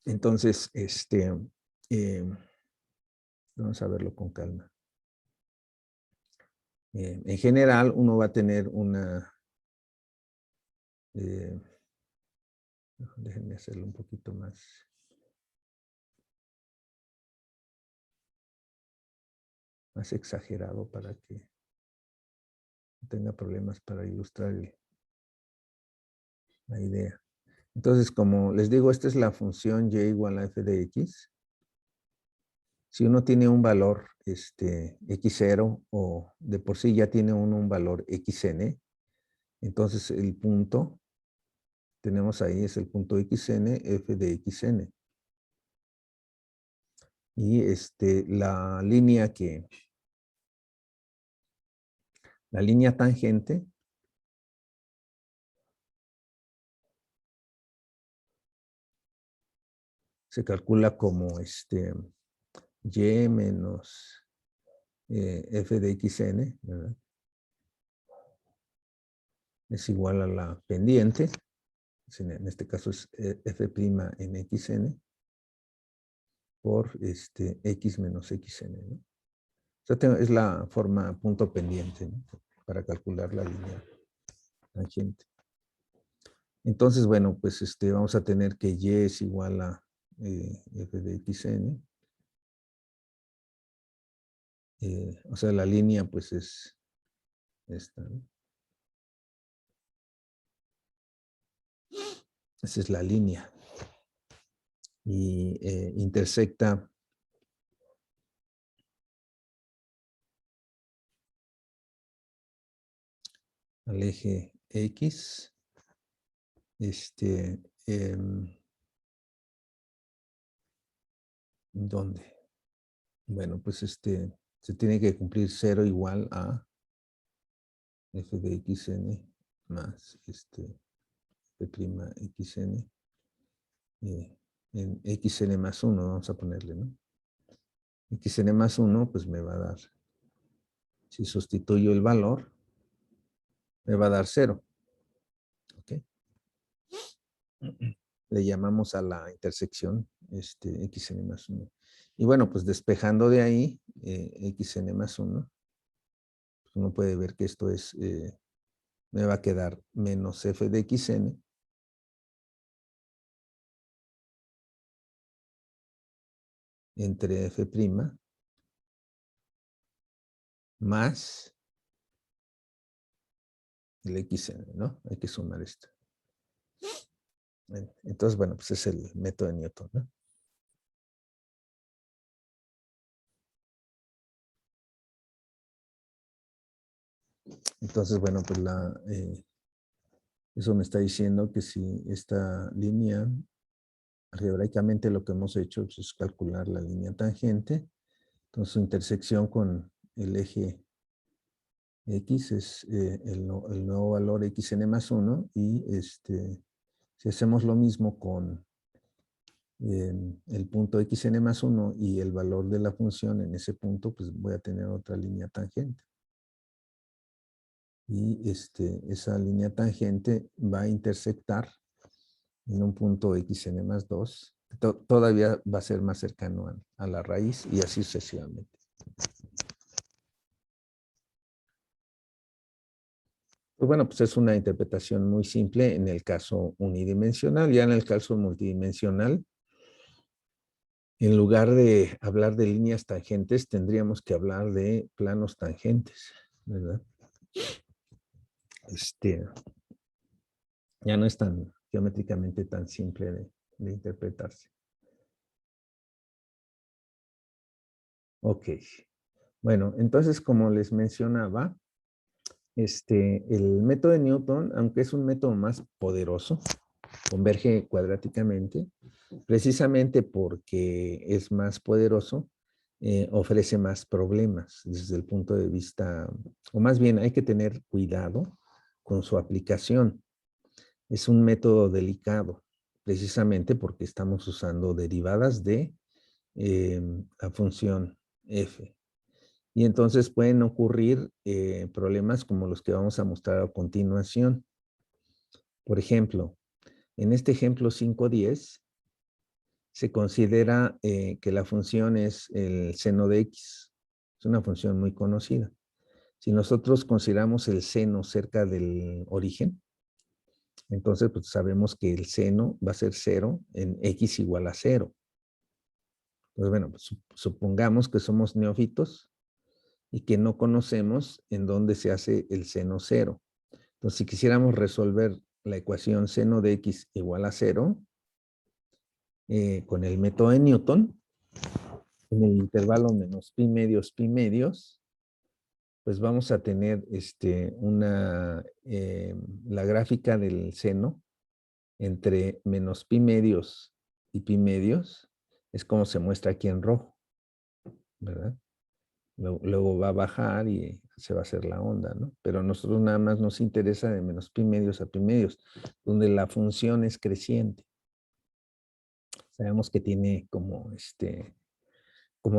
Entonces, vamos a verlo con calma. En general, uno va a tener déjenme hacerlo un poquito más exagerado para que no tenga problemas para ilustrar la idea. Entonces, como les digo, esta es la función y igual a f de x. Si uno tiene un valor x0 o de por sí ya tiene uno un valor xn, entonces el punto, tenemos ahí, es el punto xn, f de xn. Y la línea tangente se calcula como y menos f de xn, ¿verdad? Es igual a la pendiente, en este caso es f' en xn, por x menos xn, ¿no? O sea, es la forma punto pendiente, ¿no? Para calcular la línea tangente. Entonces, bueno, pues vamos a tener que y es igual a f de xn. O sea, la línea pues es esta, ¿no? Esa es la línea. Y intersecta al eje X. ¿Dónde? Bueno, pues se tiene que cumplir 0 igual a f de xn más f' xn en xn más 1, vamos a ponerle, ¿no? Xn más 1, pues me va a dar, si sustituyo el valor, me va a dar 0. ¿Ok? Le llamamos a la intersección xn más 1. Y bueno, pues despejando de ahí xn más 1, pues uno puede ver que esto me va a quedar menos f de xn entre F' más el XN, ¿no? Hay que sumar esto. Entonces, bueno, pues es el método de Newton, ¿no? Entonces, bueno, pues eso me está diciendo que si esta línea, algebraicamente lo que hemos hecho pues, es calcular la línea tangente, entonces su intersección con el eje X es el nuevo valor xn más 1 y si hacemos lo mismo con el punto xn más 1 y el valor de la función en ese punto, pues voy a tener otra línea tangente. Y esa línea tangente va a intersectar en un punto xn más 2. Todavía va a ser más cercano a la raíz y así sucesivamente. Pues bueno, pues es una interpretación muy simple en el caso unidimensional. Ya en el caso multidimensional, en lugar de hablar de líneas tangentes, tendríamos que hablar de planos tangentes, ¿verdad? Ya no es tan geométricamente tan simple de interpretarse. Ok. Bueno, entonces, como les mencionaba, el método de Newton, aunque es un método más poderoso, converge cuadráticamente, precisamente porque es más poderoso, ofrece más problemas desde el punto de vista, o más bien hay que tener cuidado con su aplicación. Es un método delicado, precisamente porque estamos usando derivadas de la función f. Y entonces pueden ocurrir problemas como los que vamos a mostrar a continuación. Por ejemplo, en este ejemplo 5.10, se considera que la función es el seno de x. Es una función muy conocida. Si nosotros consideramos el seno cerca del origen, entonces pues sabemos que el seno va a ser 0 en x igual a 0. Entonces, bueno, pues, supongamos que somos neófitos y que no conocemos en dónde se hace el seno 0. Entonces, si quisiéramos resolver la ecuación seno de x igual a 0, con el método de Newton, en el intervalo menos pi medios, pues vamos a tener la gráfica del seno entre menos pi medios y pi medios, es como se muestra aquí en rojo, ¿verdad? Luego va a bajar y se va a hacer la onda, ¿no? Pero a nosotros nada más nos interesa de menos pi medios a pi medios, donde la función es creciente. Sabemos que tiene como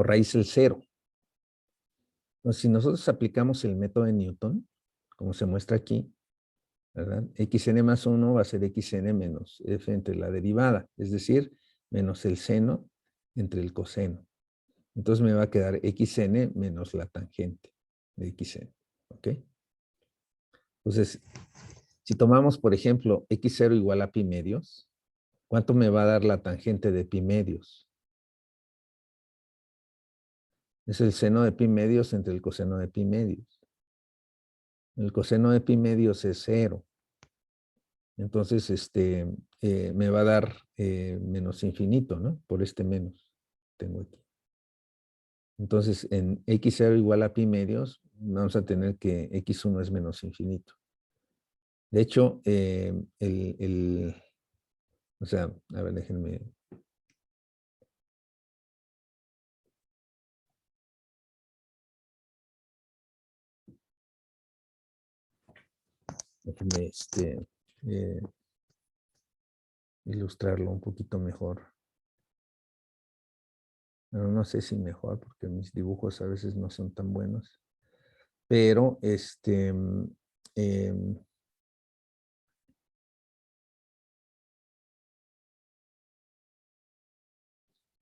raíz el 0. Entonces, si nosotros aplicamos el método de Newton, como se muestra aquí, ¿verdad? Xn más 1 va a ser xn menos f entre la derivada, es decir, menos el seno entre el coseno. Entonces me va a quedar xn menos la tangente de xn, ¿ok? Entonces, si tomamos, por ejemplo, x0 igual a pi medios, ¿cuánto me va a dar la tangente de pi medios? Es el seno de pi medios entre el coseno de pi medios. El coseno de pi medios es 0. Entonces, me va a dar menos infinito, ¿no? Por este menos tengo aquí. Entonces, en x0 igual a pi medios, vamos a tener que x1 es menos infinito. De hecho, o sea, a ver, déjenme. Déjenme eh, ilustrarlo un poquito mejor. Bueno, no sé si mejor, porque mis dibujos a veces no son tan buenos. Pero,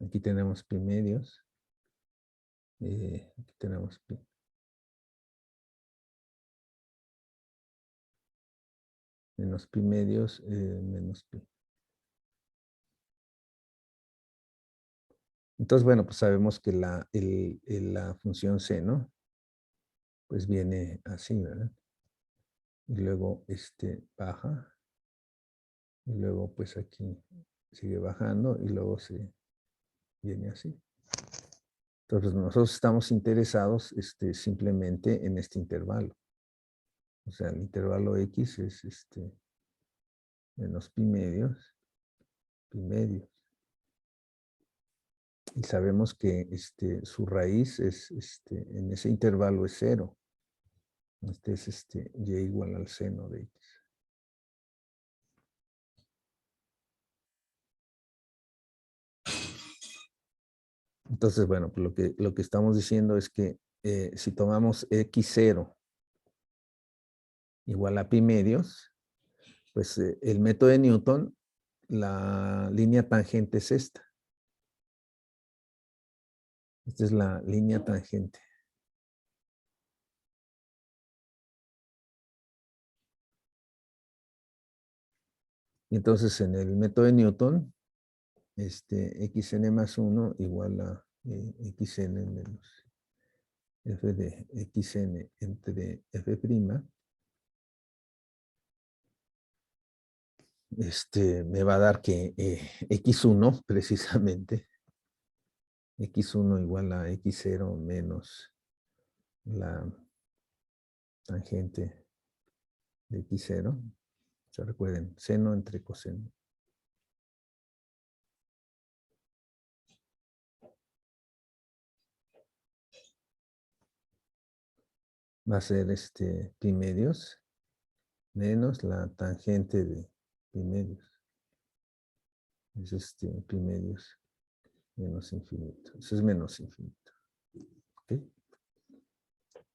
aquí tenemos pi medios. Aquí tenemos pi. Menos pi medios, menos pi. Entonces, bueno, pues sabemos que la función seno, pues viene así, ¿verdad? Y luego baja, y luego pues aquí sigue bajando, y luego se viene así. Entonces, nosotros estamos interesados simplemente en este intervalo. O sea, el intervalo X es menos pi medios, pi medios. Y sabemos que su raíz es, en ese intervalo es 0. Este es y igual al seno de X. Entonces, bueno, pues lo que estamos diciendo es que si tomamos X0 igual a pi medios, pues el método de Newton, la línea tangente es esta. Esta es la línea tangente. Y entonces en el método de Newton, xn más 1 igual a xn menos f de xn entre f', me va a dar que x1 precisamente, x1 igual a x0 menos la tangente de x0. Se recuerden, seno entre coseno. Va a ser pi medios menos la tangente de pi medios. Es pi medios menos infinito. Eso es menos infinito. ¿Ok?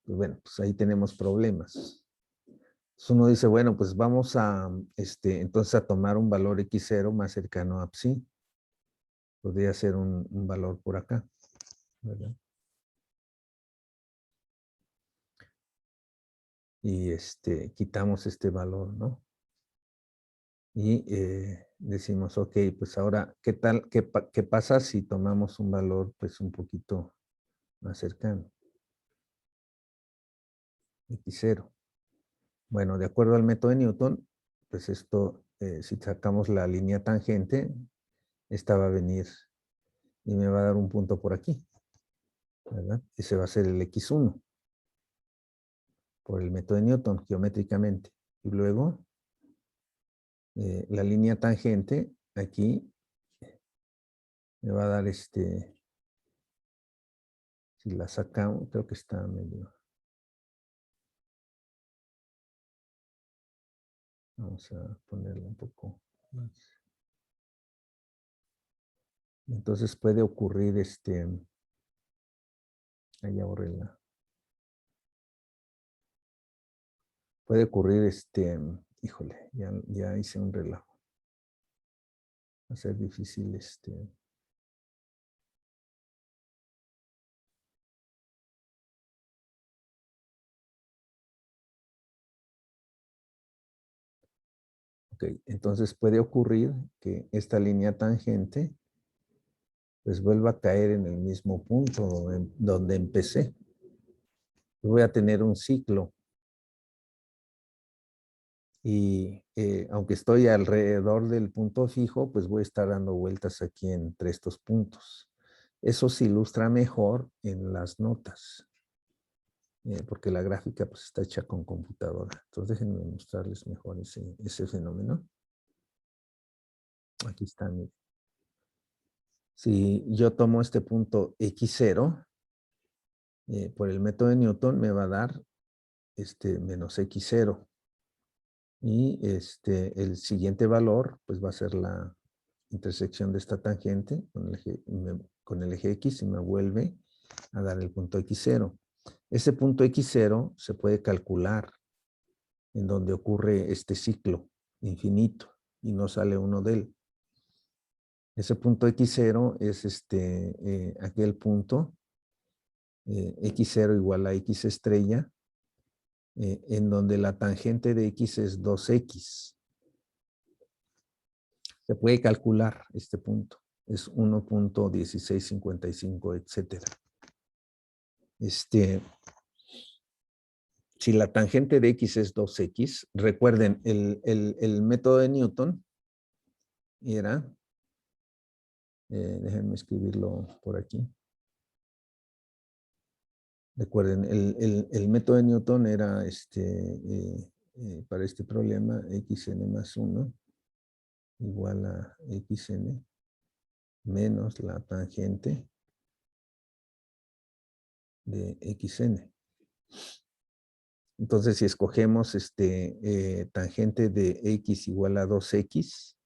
Pues bueno, pues ahí tenemos problemas. Entonces uno dice, bueno, pues vamos a, entonces a tomar un valor x0 más cercano a psi. Podría ser un valor por acá, ¿verdad? Y quitamos este valor, ¿no? Y decimos, ok, pues ahora, ¿qué tal, qué pasa si tomamos un valor pues un poquito más cercano? X0. Bueno, de acuerdo al método de Newton, pues esto, si sacamos la línea tangente, esta va a venir y me va a dar un punto por aquí, ¿verdad? Ese va a ser el X1 por el método de Newton, geométricamente. Y luego, la línea tangente aquí me va a dar si la sacamos, creo que está medio. Vamos a ponerlo un poco más. Entonces puede ocurrir ahí ahorré puede ocurrir híjole, ya hice un relajo. Va a ser difícil ok, entonces puede ocurrir que esta línea tangente pues vuelva a caer en el mismo punto donde empecé. Voy a tener un ciclo y aunque estoy alrededor del punto fijo, pues voy a estar dando vueltas aquí entre estos puntos. Eso se ilustra mejor en las notas, porque la gráfica pues está hecha con computadora. Entonces déjenme mostrarles mejor ese fenómeno. Aquí está. Si yo tomo este punto x0, por el método de Newton me va a dar menos x0. Y el siguiente valor pues va a ser la intersección de esta tangente con el eje X y me vuelve a dar el punto X0. Ese punto X0 se puede calcular en donde ocurre este ciclo infinito y no sale uno de él. Ese punto X0 es aquel punto X0 igual a X estrella en donde la tangente de X es 2X. Se puede calcular este punto. es 1.1655, etcétera. Si la tangente de x es 2x, recuerden, el método de Newton era, déjenme escribirlo por aquí. Recuerden, el método de Newton era para este problema, xn más 1 igual a xn menos la tangente de xn. Entonces, si escogemos tangente de x igual a 2x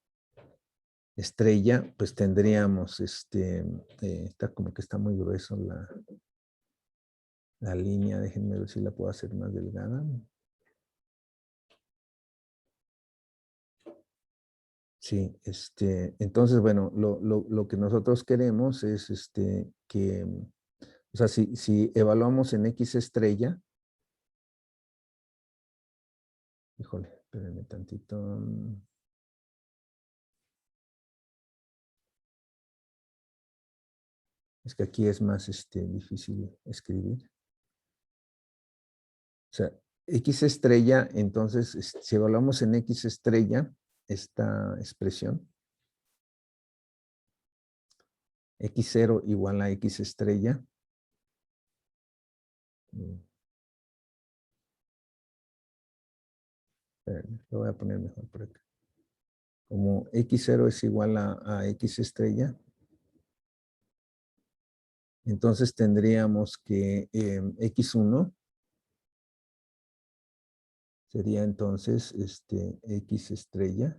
estrella, pues tendríamos, está como que está muy grueso la línea, déjenme ver si la puedo hacer más delgada. Sí, entonces, bueno, lo que nosotros queremos es que, o sea, si evaluamos en x estrella, híjole, espérenme tantito. Es que aquí es más difícil escribir. O sea, x estrella, entonces, si evaluamos en x estrella esta expresión, x0 igual a x estrella, lo voy a poner mejor por acá. Como x0 es igual a x estrella, entonces tendríamos que x1 sería entonces x estrella,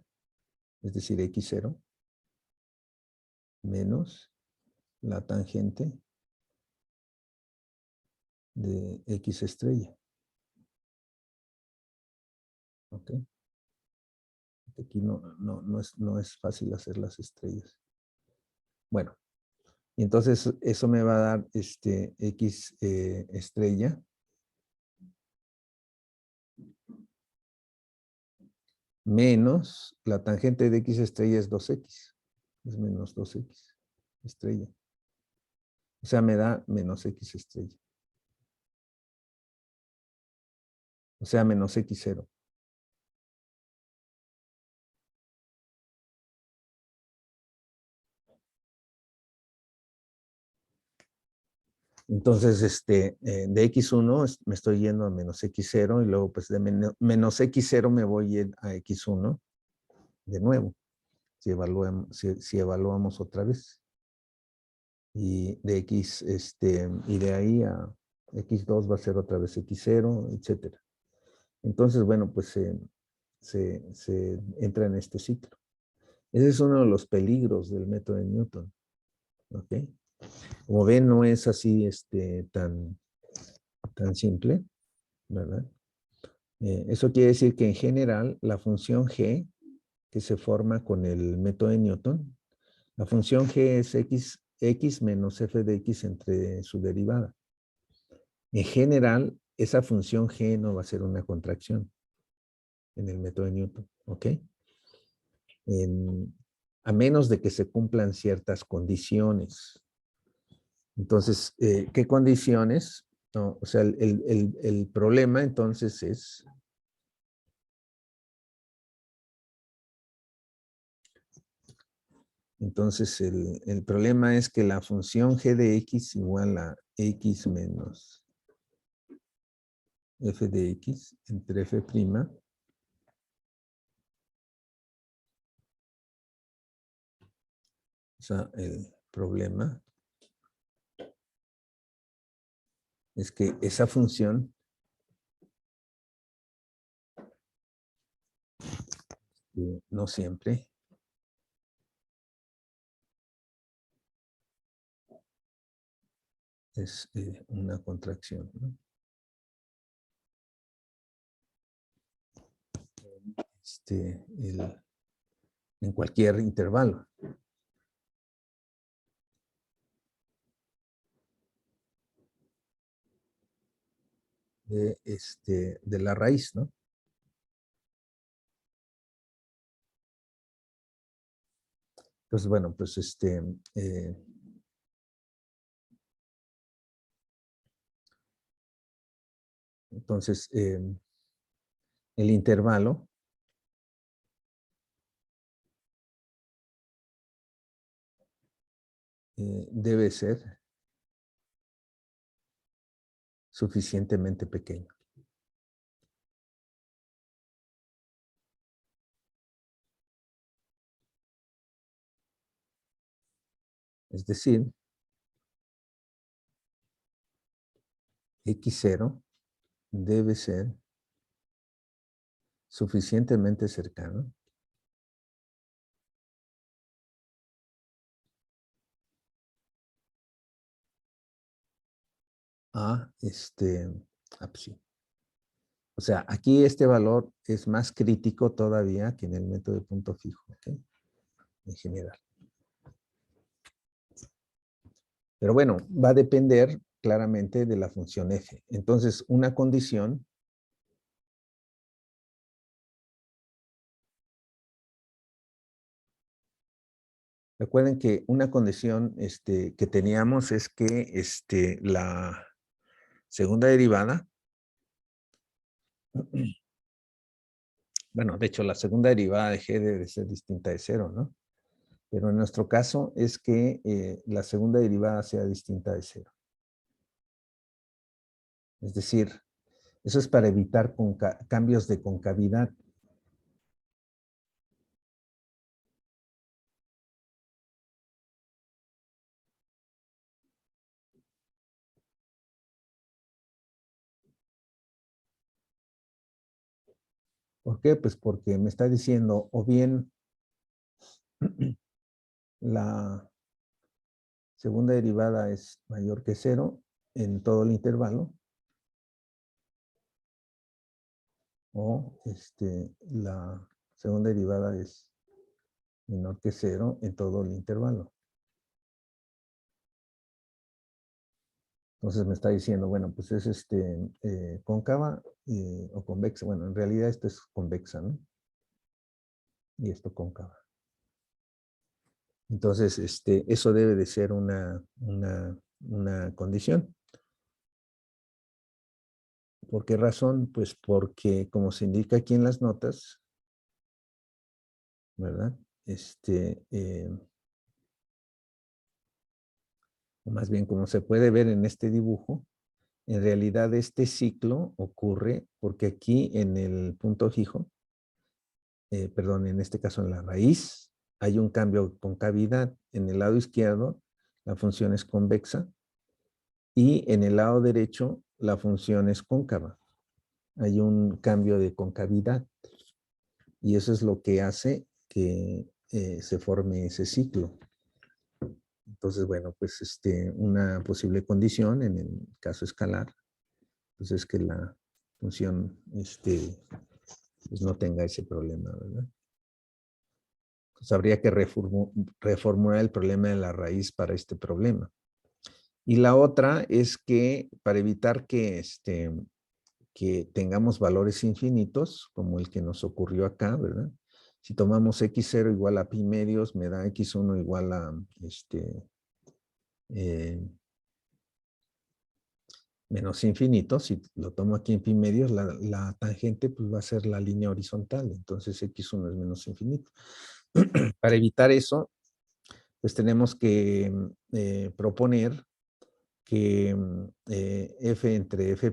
es decir, x0, menos la tangente de x estrella. ¿Ok? Aquí no es fácil hacer las estrellas. Bueno, y entonces eso me va a dar x estrella menos la tangente de x estrella es 2x. Es menos 2x estrella. O sea, me da menos x estrella. O sea, menos x0. Entonces, de x1 me estoy yendo a menos x0 y luego pues de menos x0 me voy a x1 de nuevo, si evaluamos otra vez. Y de x, y de ahí a x2 va a ser otra vez x0, etcétera. Entonces, bueno, pues se entra en este ciclo. Ese es uno de los peligros del método de Newton. ¿Ok? Como ven, no es así tan simple, ¿verdad? Eso quiere decir que en general la función g que se forma con el método de Newton, la función g es x menos f de x entre su derivada. En general, esa función g no va a ser una contracción en el método de Newton, ¿ok? A menos de que se cumplan ciertas condiciones. Entonces, ¿qué condiciones? No, o sea, el problema entonces es entonces el problema es que la función g de x igual a x menos f de x entre f'. O sea, el problema es que esa función no siempre es una contracción, ¿no? En cualquier intervalo. De la raíz, ¿no? Entonces, bueno, pues entonces el intervalo debe ser suficientemente pequeño. Es decir, x0 debe ser suficientemente cercano a pues sí. O sea, aquí este valor es más crítico todavía que en el método de punto fijo, ¿ok? En general. Pero bueno, va a depender claramente de la función f. Entonces, una condición recuerden que una condición que teníamos es que la segunda derivada, bueno, de hecho, la segunda derivada de g debe ser distinta de 0, ¿no? Pero en nuestro caso es que la segunda derivada sea distinta de 0. Es decir, eso es para evitar cambios de concavidad. ¿Por qué? Pues porque me está diciendo o bien la segunda derivada es mayor que 0 en todo el intervalo, o la segunda derivada es menor que 0 en todo el intervalo. Entonces me está diciendo, bueno, pues es cóncava o convexa. Bueno, en realidad esto es convexa, ¿no? Y esto cóncava. Entonces, eso debe de ser una condición. ¿Por qué razón? Pues porque, como se indica aquí en las notas, ¿verdad? O más bien, como se puede ver en este dibujo, en realidad este ciclo ocurre porque aquí en el punto fijo, perdón, en este caso en la raíz, hay un cambio de concavidad. En el lado izquierdo, la función es convexa y en el lado derecho, la función es cóncava. Hay un cambio de concavidad y eso es lo que hace que se forme ese ciclo. Entonces, bueno, pues una posible condición en el caso escalar, pues es que la función pues no tenga ese problema, ¿verdad? Pues habría que reformular el problema de la raíz para este problema. Y la otra es que para evitar que tengamos valores infinitos, como el que nos ocurrió acá, ¿verdad? Si tomamos x0 igual a pi medios, me da x1 igual a menos infinito. Si lo tomo aquí en pi medios, la tangente pues va a ser la línea horizontal, entonces x1 es menos infinito. Para evitar eso, pues tenemos que proponer que f entre f',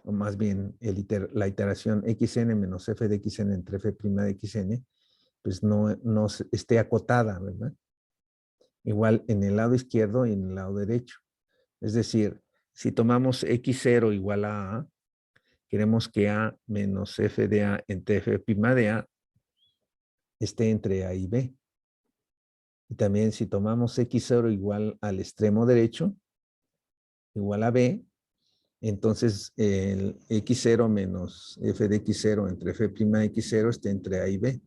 o más bien la iteración xn menos f de xn entre f' de xn, pues no esté acotada, ¿verdad? Igual en el lado izquierdo y en el lado derecho. Es decir, si tomamos x0 igual a a, queremos que a menos f de a entre f' de a esté entre a y b. Y también si tomamos x0 igual al extremo derecho, igual a b, entonces el x0 menos f de x0 entre f' de x0 está entre a y b.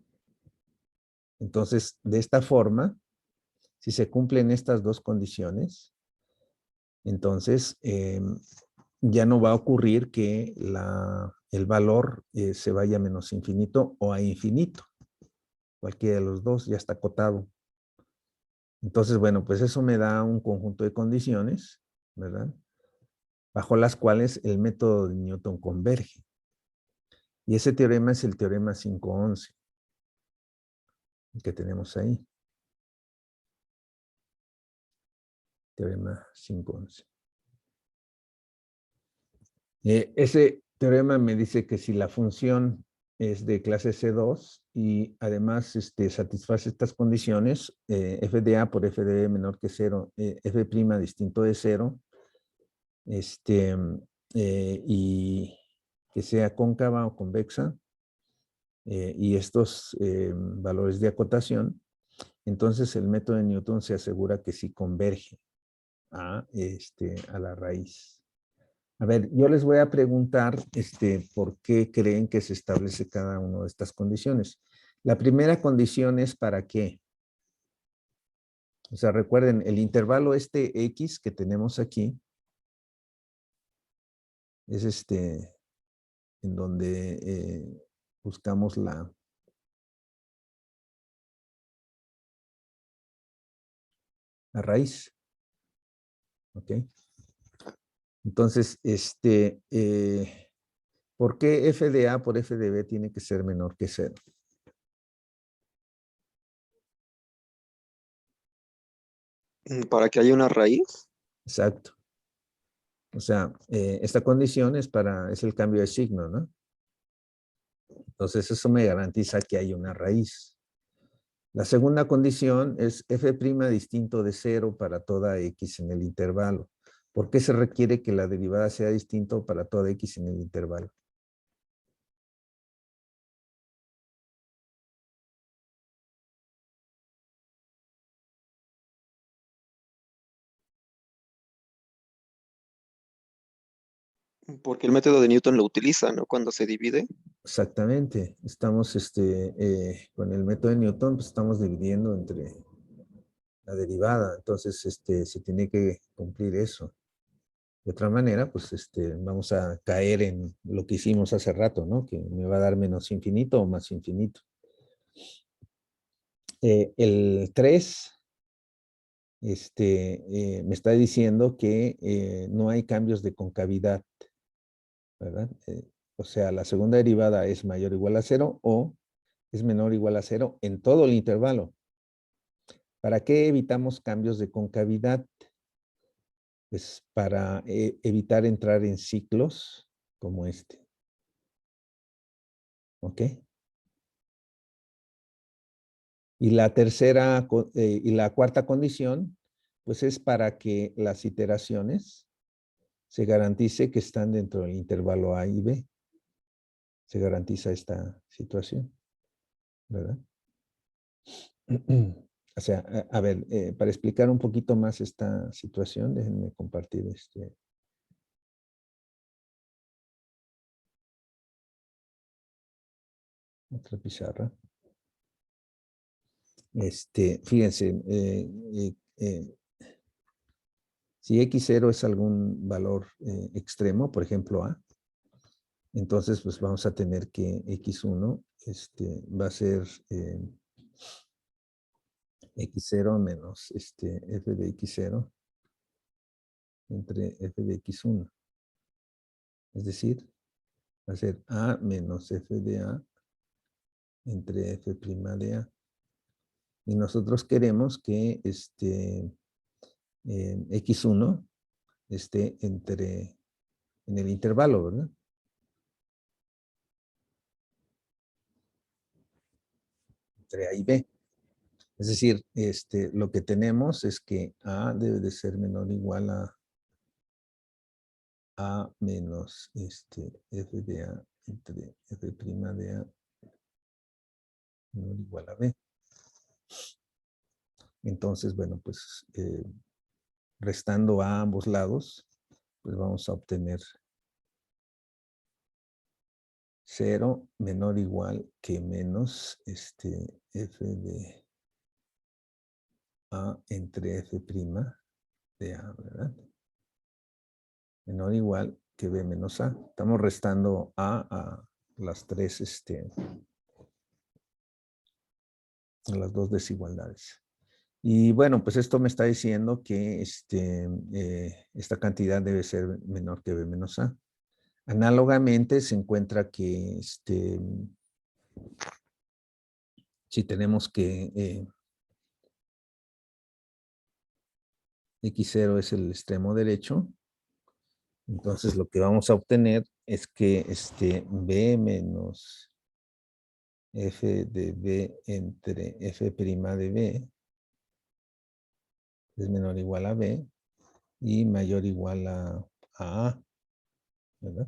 Entonces, de esta forma, si se cumplen estas dos condiciones, entonces ya no va a ocurrir que el valor se vaya a menos infinito o a infinito. Cualquiera de los dos ya está acotado. Entonces, bueno, pues eso me da un conjunto de condiciones, ¿verdad? Bajo las cuales el método de Newton converge. Y ese teorema es el teorema 511, que tenemos ahí. Teorema 511. Ese teorema me dice que si la función es de clase C2 y además satisface estas condiciones, f de A por f de B menor que 0, f' distinto de 0, y que sea cóncava o convexa, y estos valores de acotación, entonces el método de Newton se asegura que sí converge a la raíz. A ver, yo les voy a preguntar por qué creen que se establece cada una de estas condiciones. La primera condición es ¿para qué? O sea, recuerden, el intervalo X que tenemos aquí es en donde buscamos la raíz. ¿Ok? Entonces, ¿por qué f de A por f de B tiene que ser menor que 0? Para que haya una raíz. Exacto. O sea, esta condición es el cambio de signo, ¿no? Entonces, eso me garantiza que hay una raíz. La segunda condición es f' distinto de 0 para toda x en el intervalo. ¿Por qué se requiere que la derivada sea distinto para toda x en el intervalo? Porque el método de Newton lo utiliza, ¿no? Cuando se divide. Exactamente. Estamos con el método de Newton, pues estamos dividiendo entre la derivada. Entonces, se tiene que cumplir eso. De otra manera, pues vamos a caer en lo que hicimos hace rato, ¿no? Que me va a dar menos infinito o más infinito. El 3 me está diciendo que no hay cambios de concavidad, ¿verdad? O sea, la segunda derivada es mayor o igual a 0 o es menor o igual a 0 en todo el intervalo. ¿Para qué evitamos cambios de concavidad? Pues para evitar entrar en ciclos como este. ¿Ok? Y la tercera y la cuarta condición, pues es para que las iteraciones se garantice que están dentro del intervalo A y B. Se garantiza esta situación, ¿verdad? O sea, a ver, para explicar un poquito más esta situación, déjenme compartir otra pizarra. Fíjense, si x0 es algún valor extremo, por ejemplo A, entonces pues vamos a tener que x1 va a ser x0 menos f de x0 entre f de x1. Es decir, va a ser A menos f de A entre f' de A. Y nosotros queremos que x1 esté en el intervalo, ¿verdad? Entre A y B. Es decir, lo que tenemos es que A debe de ser menor o igual a menos f de A entre f' de A menor o igual a B. Entonces, bueno, pues restando a ambos lados, pues vamos a obtener 0 menor o igual que menos f de A entre f' de A, ¿verdad? Menor o igual que B menos A. Estamos restando a las tres, a las dos desigualdades. Y bueno, pues esto me está diciendo que esta cantidad debe ser menor que B menos A. Análogamente se encuentra que si tenemos que X0 es el extremo derecho, entonces lo que vamos a obtener es que B menos F de B entre F' de B es menor o igual a B y mayor o igual a A, ¿verdad?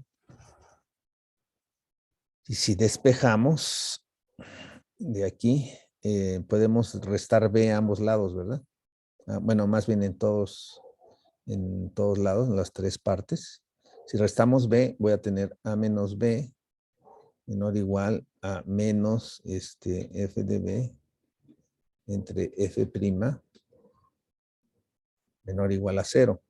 Y si despejamos de aquí, podemos restar B a ambos lados, ¿verdad? Bueno, más bien en todos lados, en las tres partes. Si restamos B, voy a tener A menos B menor o igual a menos F de B entre F' menor o igual a 0.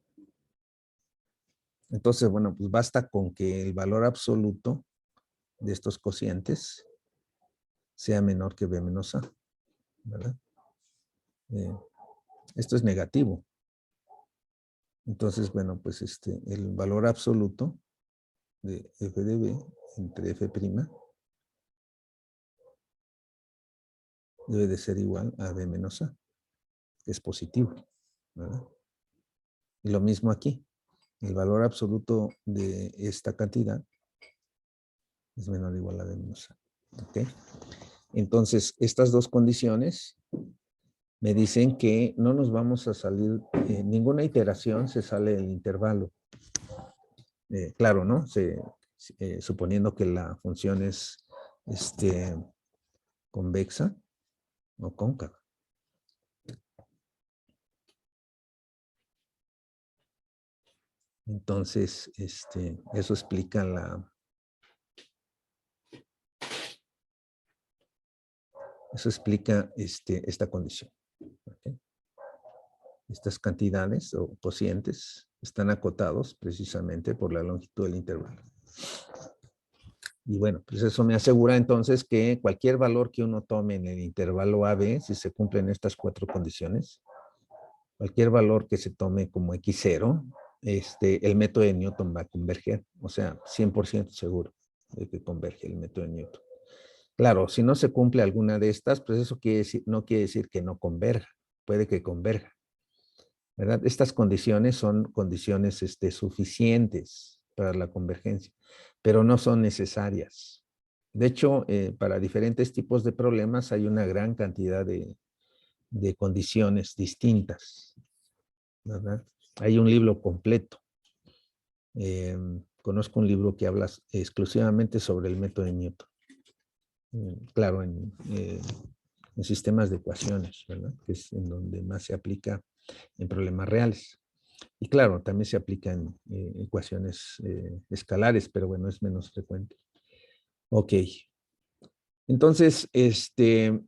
Entonces, bueno, pues basta con que el valor absoluto de estos cocientes sea menor que B menos A, ¿verdad? Esto es negativo. Entonces, bueno, pues el valor absoluto de F de B entre F' debe de ser igual a B menos A, que es positivo, ¿verdad? Y lo mismo aquí. El valor absoluto de esta cantidad es menor o igual a B menos A. ¿Ok? Entonces, estas dos condiciones me dicen que no nos vamos a salir, ninguna iteración se sale del intervalo. Claro, ¿no? Suponiendo que la función es convexa o cóncava. Entonces, eso explica esta condición. ¿Okay? Estas cantidades o cocientes están acotados precisamente por la longitud del intervalo. Y bueno, pues eso me asegura entonces que cualquier valor que uno tome en el intervalo AB, si se cumplen estas cuatro condiciones, cualquier valor que se tome como X0, el método de Newton va a converger. O sea, 100% seguro de que converge el método de Newton. Claro, si no se cumple alguna de estas, pues eso no quiere decir que no converja. Puede que converja, ¿verdad? Estas condiciones son condiciones suficientes para la convergencia, pero no son necesarias. De hecho, para diferentes tipos de problemas hay una gran cantidad de condiciones distintas, ¿verdad? Hay un libro completo. Conozco un libro que habla exclusivamente sobre el método de Newton. Claro, en sistemas de ecuaciones, ¿verdad? Que es en donde más se aplica en problemas reales. Y claro, también se aplica en ecuaciones escalares, pero bueno, es menos frecuente. Ok. Entonces, se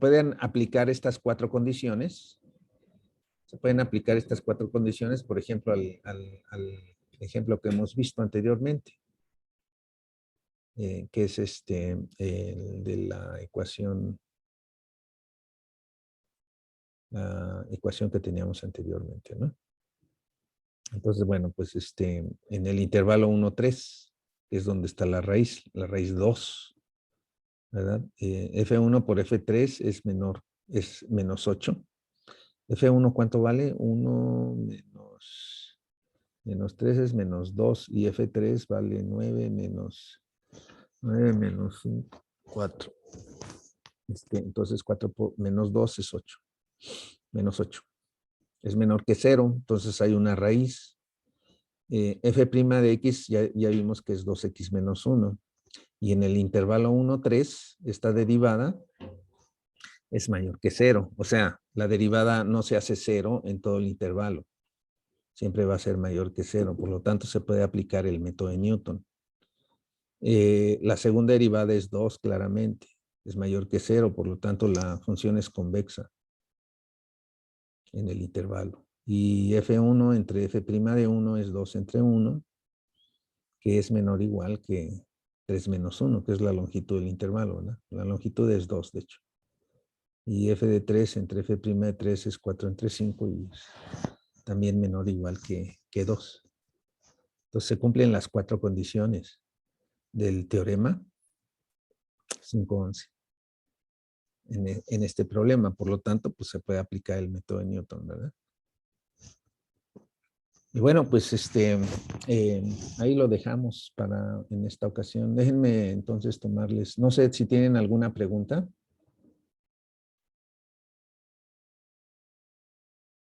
pueden aplicar estas cuatro condiciones. Se pueden aplicar estas cuatro condiciones, por ejemplo, al ejemplo que hemos visto anteriormente, que es el de la ecuación que teníamos anteriormente, ¿no? Entonces, bueno, pues en el intervalo 1, 3, que es donde está la raíz 2, ¿verdad? F1 por F3 es menos 8. F1, ¿cuánto vale? 1 menos 3 es menos 2 y F3 vale 9 menos 4. Entonces 4 por menos 2 es 8. Menos 8. Es menor que 0, entonces hay una raíz. F' de X ya vimos que es 2X menos 1. Y en el intervalo 1, 3, esta derivada es mayor que 0. O sea, la derivada no se hace 0 en todo el intervalo. Siempre va a ser mayor que 0. Por lo tanto, se puede aplicar el método de Newton. La segunda derivada es 2, claramente. Es mayor que 0. Por lo tanto, la función es convexa en el intervalo. Y F1 entre F' de 1 es 2 entre 1, que es menor o igual que 3 menos 1, que es la longitud del intervalo, ¿verdad? La longitud es 2, de hecho. Y f de 3 entre f' de 3 es 4 entre 5 y también menor o igual que 2. Entonces se cumplen las 4 condiciones del teorema 5.11 en este problema. Por lo tanto, pues se puede aplicar el método de Newton, ¿verdad? Y bueno, pues ahí lo dejamos para en esta ocasión. Déjenme entonces tomarles, no sé si tienen alguna pregunta.